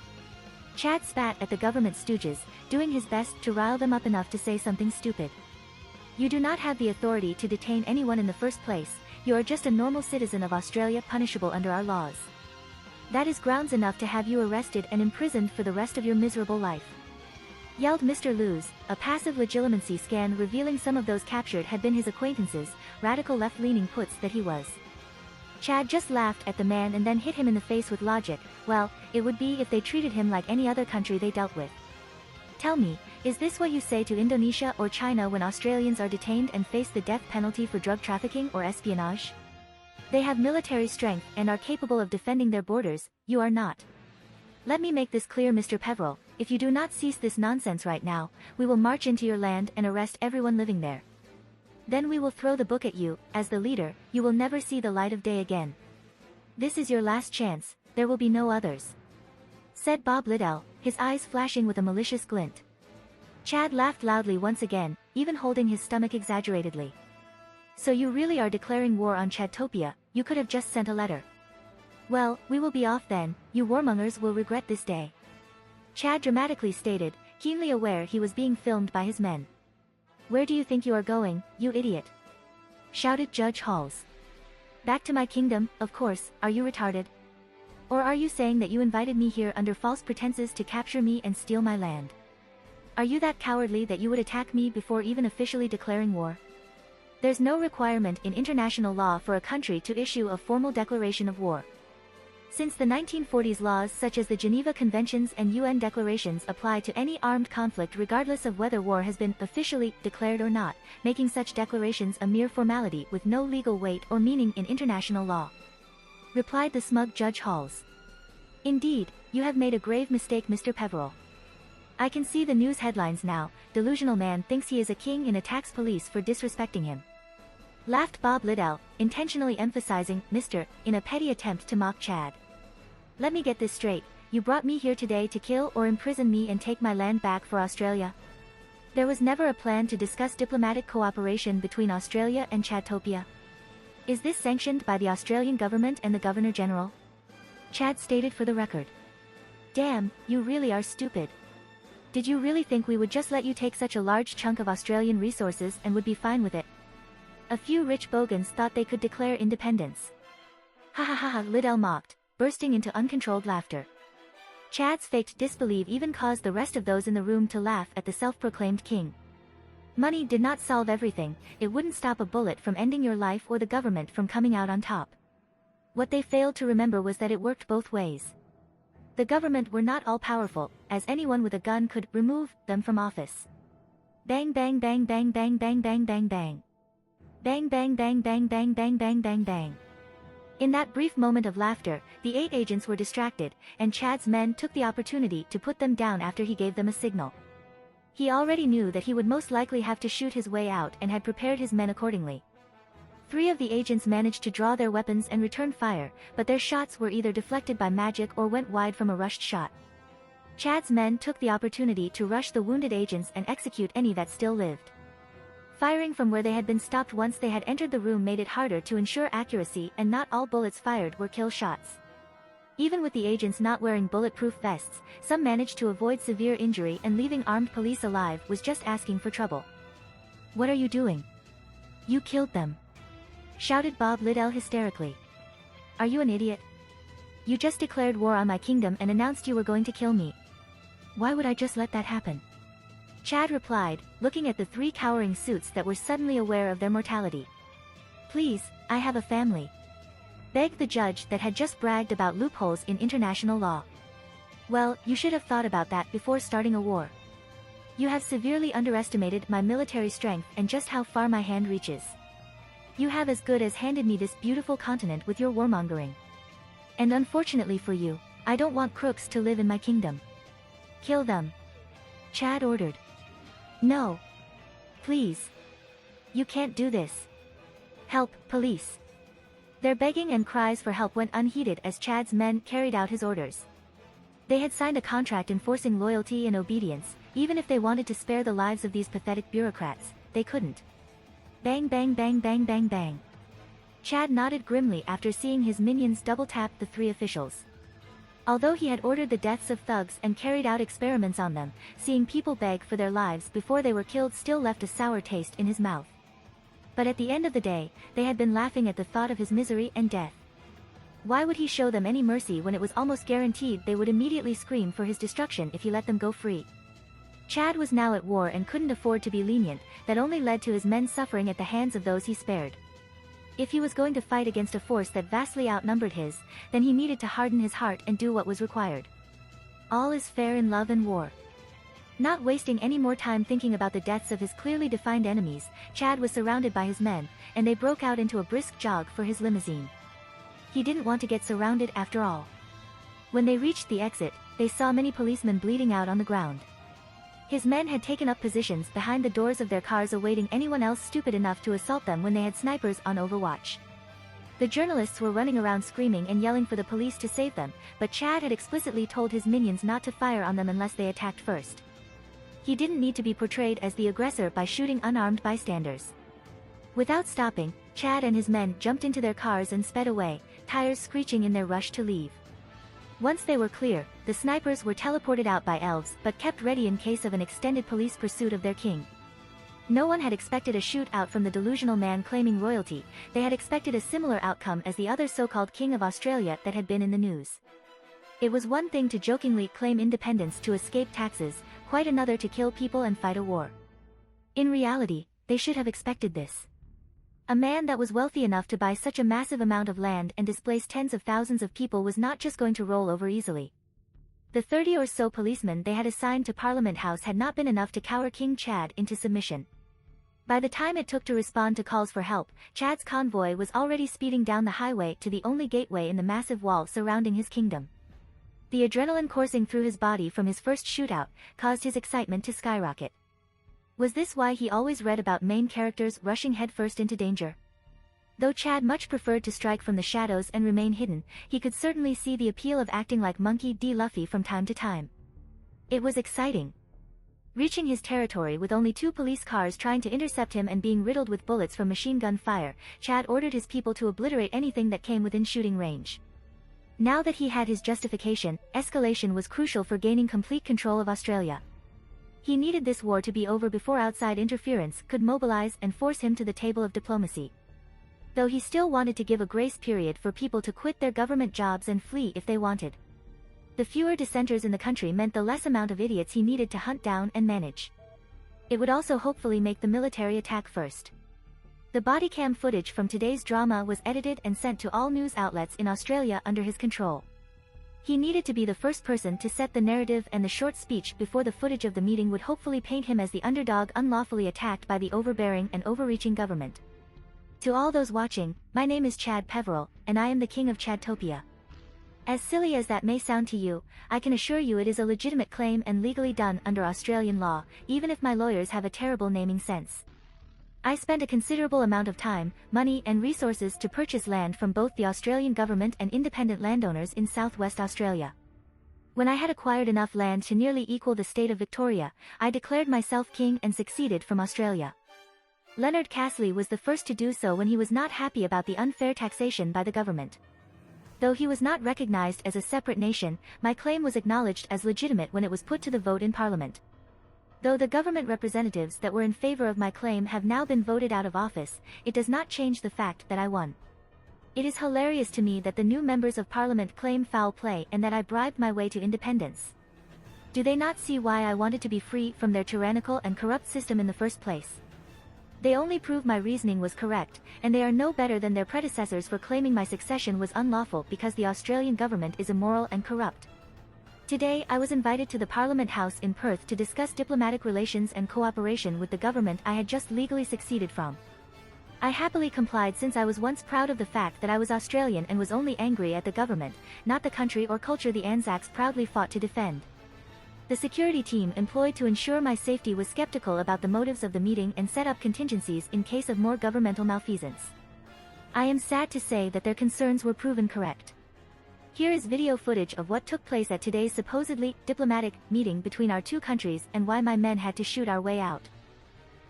Chad spat at the government stooges, doing his best to rile them up enough to say something stupid. You do not have the authority to detain anyone in the first place, you are just a normal citizen of Australia punishable under our laws. That is grounds enough to have you arrested and imprisoned for the rest of your miserable life. Yelled Mr. Luz, a passive legitimacy scan revealing some of those captured had been his acquaintances, radical left-leaning puts that he was. Chad just laughed at the man and then hit him in the face with logic. Well, it would be if they treated him like any other country they dealt with. Tell me, is this what you say to Indonesia or China when Australians are detained and face the death penalty for drug trafficking or espionage? They have military strength and are capable of defending their borders, you are not. Let me make this clear, Mr. Peveril, if you do not cease this nonsense right now, we will march into your land and arrest everyone living there. Then we will throw the book at you, as the leader, you will never see the light of day again. This is your last chance, there will be no others. Said Bob Liddell, his eyes flashing with a malicious glint. Chad laughed loudly once again, even holding his stomach exaggeratedly. So you really are declaring war on Chadtopia, you could have just sent a letter. Well, we will be off then, you warmongers will regret this day. Chad dramatically stated, keenly aware he was being filmed by his men. Where do you think you are going, you idiot? Shouted Judge Halls. Back to my kingdom, of course, are you retarded? Or are you saying that you invited me here under false pretenses to capture me and steal my land? Are you that cowardly that you would attack me before even officially declaring war? There's no requirement in international law for a country to issue a formal declaration of war. Since the 1940s, laws such as the Geneva Conventions and UN declarations apply to any armed conflict regardless of whether war has been officially declared or not, making such declarations a mere formality with no legal weight or meaning in international law. Replied the smug Judge Halls. Indeed, you have made a grave mistake, Mr. Peveril. I can see the news headlines now, delusional man thinks he is a king and attacks police for disrespecting him. Laughed Bob Liddell, intentionally emphasizing Mr. in a petty attempt to mock Chad. Let me get this straight, you brought me here today to kill or imprison me and take my land back for Australia? There was never a plan to discuss diplomatic cooperation between Australia and Chadtopia. Is this sanctioned by the Australian government and the Governor-General? Chad stated for the record. Damn, you really are stupid. Did you really think we would just let you take such a large chunk of Australian resources and would be fine with it? A few rich bogans thought they could declare independence. Ha ha ha ha, Liddell mocked, bursting into uncontrolled laughter. Chad's faked disbelief even caused the rest of those in the room to laugh at the self-proclaimed king. Money did not solve everything, it wouldn't stop a bullet from ending your life or the government from coming out on top. What they failed to remember was that it worked both ways. The government were not all-powerful, as anyone with a gun could remove them from office. Bang bang bang bang bang bang bang bang bang. Bang bang bang bang bang bang bang bang bang. In that brief moment of laughter, the 8 agents were distracted, and Chad's men took the opportunity to put them down after he gave them a signal. He already knew that he would most likely have to shoot his way out and had prepared his men accordingly. 3 of the agents managed to draw their weapons and return fire, but their shots were either deflected by magic or went wide from a rushed shot. Chad's men took the opportunity to rush the wounded agents and execute any that still lived. Firing from where they had been stopped once they had entered the room made it harder to ensure accuracy, and not all bullets fired were kill shots. Even with the agents not wearing bulletproof vests, some managed to avoid severe injury, and leaving armed police alive was just asking for trouble. "What are you doing? You killed them!" shouted Bob Liddell hysterically. "Are you an idiot? You just declared war on my kingdom and announced you were going to kill me. Why would I just let that happen?" Chad replied, looking at the 3 cowering suits that were suddenly aware of their mortality. "Please, I have a family," begged the judge that had just bragged about loopholes in international law. "Well, you should have thought about that before starting a war. You have severely underestimated my military strength and just how far my hand reaches. You have as good as handed me this beautiful continent with your warmongering. And unfortunately for you, I don't want crooks to live in my kingdom. Kill them," Chad ordered. "No. Please. You can't do this. Help, police." Their begging and cries for help went unheeded as Chad's men carried out his orders. They had signed a contract enforcing loyalty and obedience. Even if they wanted to spare the lives of these pathetic bureaucrats, they couldn't. Bang bang bang bang bang bang. Chad nodded grimly after seeing his minions double-tap the 3 officials. Although he had ordered the deaths of thugs and carried out experiments on them, seeing people beg for their lives before they were killed still left a sour taste in his mouth. But at the end of the day, they had been laughing at the thought of his misery and death. Why would he show them any mercy when it was almost guaranteed they would immediately scream for his destruction if he let them go free? Chad was now at war and couldn't afford to be lenient, that only led to his men suffering at the hands of those he spared. If he was going to fight against a force that vastly outnumbered his, then he needed to harden his heart and do what was required. All is fair in love and war. Not wasting any more time thinking about the deaths of his clearly defined enemies, Chad was surrounded by his men, and they broke out into a brisk jog for his limousine. He didn't want to get surrounded after all. When they reached the exit, they saw many policemen bleeding out on the ground. His men had taken up positions behind the doors of their cars awaiting anyone else stupid enough to assault them when they had snipers on overwatch. The journalists were running around screaming and yelling for the police to save them, but Chad had explicitly told his minions not to fire on them unless they attacked first. He didn't need to be portrayed as the aggressor by shooting unarmed bystanders. Without stopping, Chad and his men jumped into their cars and sped away, tires screeching in their rush to leave. Once they were clear, the snipers were teleported out by elves but kept ready in case of an extended police pursuit of their king. No one had expected a shootout from the delusional man claiming royalty. They had expected a similar outcome as the other so-called king of Australia that had been in the news. It was one thing to jokingly claim independence to escape taxes, quite another to kill people and fight a war. In reality, they should have expected this. A man that was wealthy enough to buy such a massive amount of land and displace tens of thousands of people was not just going to roll over easily. The 30 or so policemen they had assigned to Parliament House had not been enough to cower King Chad into submission. By the time it took to respond to calls for help, Chad's convoy was already speeding down the highway to the only gateway in the massive wall surrounding his kingdom. The adrenaline coursing through his body from his first shootout caused his excitement to skyrocket. Was this why he always read about main characters rushing headfirst into danger? Though Chad much preferred to strike from the shadows and remain hidden, he could certainly see the appeal of acting like Monkey D. Luffy from time to time. It was exciting. Reaching his territory with only 2 police cars trying to intercept him and being riddled with bullets from machine gun fire, Chad ordered his people to obliterate anything that came within shooting range. Now that he had his justification, escalation was crucial for gaining complete control of Australia. He needed this war to be over before outside interference could mobilize and force him to the table of diplomacy. Though he still wanted to give a grace period for people to quit their government jobs and flee if they wanted. The fewer dissenters in the country meant the less amount of idiots he needed to hunt down and manage. It would also hopefully make the military attack first. The bodycam footage from today's drama was edited and sent to all news outlets in Australia under his control. He needed to be the first person to set the narrative, and the short speech before the footage of the meeting would hopefully paint him as the underdog unlawfully attacked by the overbearing and overreaching government. To all those watching, my name is Chad Peveril, and I am the king of Chadtopia. As silly as that may sound to you, I can assure you it is a legitimate claim and legally done under Australian law, even if my lawyers have a terrible naming sense. I spent a considerable amount of time, money and resources to purchase land from both the Australian government and independent landowners in southwest Australia. When I had acquired enough land to nearly equal the state of Victoria, I declared myself king and succeeded from Australia. Leonard Castley was the first to do so when he was not happy about the unfair taxation by the government. Though he was not recognized as a separate nation, my claim was acknowledged as legitimate when it was put to the vote in Parliament. Though the government representatives that were in favor of my claim have now been voted out of office, it does not change the fact that I won. It is hilarious to me that the new members of Parliament claim foul play and that I bribed my way to independence. Do they not see why I wanted to be free from their tyrannical and corrupt system in the first place? They only prove my reasoning was correct, and they are no better than their predecessors for claiming my succession was unlawful because the Australian government is immoral and corrupt. Today I was invited to the Parliament House in Perth to discuss diplomatic relations and cooperation with the government I had just legally succeeded from. I happily complied since I was once proud of the fact that I was Australian and was only angry at the government, not the country or culture the Anzacs proudly fought to defend. The security team employed to ensure my safety was skeptical about the motives of the meeting and set up contingencies in case of more governmental malfeasance. I am sad to say that their concerns were proven correct. Here is video footage of what took place at today's supposedly diplomatic meeting between our two countries and why my men had to shoot our way out.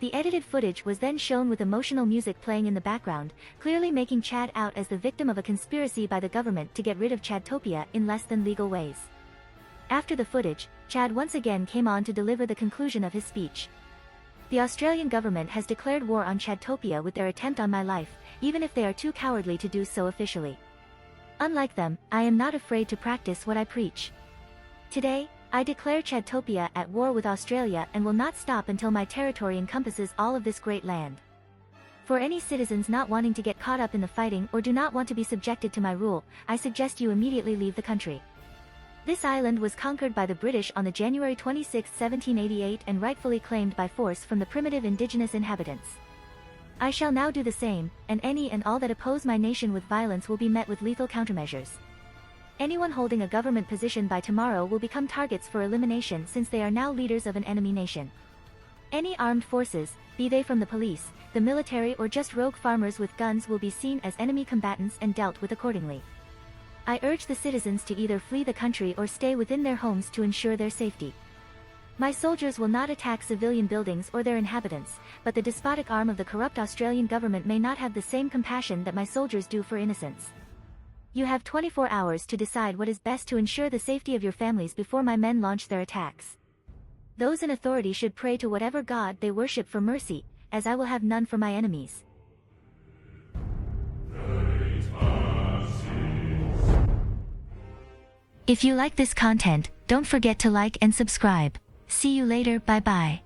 The edited footage was then shown with emotional music playing in the background, clearly making Chad out as the victim of a conspiracy by the government to get rid of Chadtopia in less than legal ways. After the footage, Chad once again came on to deliver the conclusion of his speech. The Australian government has declared war on Chadtopia with their attempt on my life, even if they are too cowardly to do so officially. Unlike them, I am not afraid to practice what I preach. Today, I declare Chadtopia at war with Australia and will not stop until my territory encompasses all of this great land. For any citizens not wanting to get caught up in the fighting or do not want to be subjected to my rule, I suggest you immediately leave the country. This island was conquered by the British on the January 26, 1788 and rightfully claimed by force from the primitive indigenous inhabitants. I shall now do the same, and any and all that oppose my nation with violence will be met with lethal countermeasures. Anyone holding a government position by tomorrow will become targets for elimination since they are now leaders of an enemy nation. Any armed forces, be they from the police, the military or just rogue farmers with guns will be seen as enemy combatants and dealt with accordingly. I urge the citizens to either flee the country or stay within their homes to ensure their safety. My soldiers will not attack civilian buildings or their inhabitants, but the despotic arm of the corrupt Australian government may not have the same compassion that my soldiers do for innocents. You have 24 hours to decide what is best to ensure the safety of your families before my men launch their attacks. Those in authority should pray to whatever god they worship for mercy, as I will have none for my enemies. If you like this content, don't forget to like and subscribe. See you later, bye bye.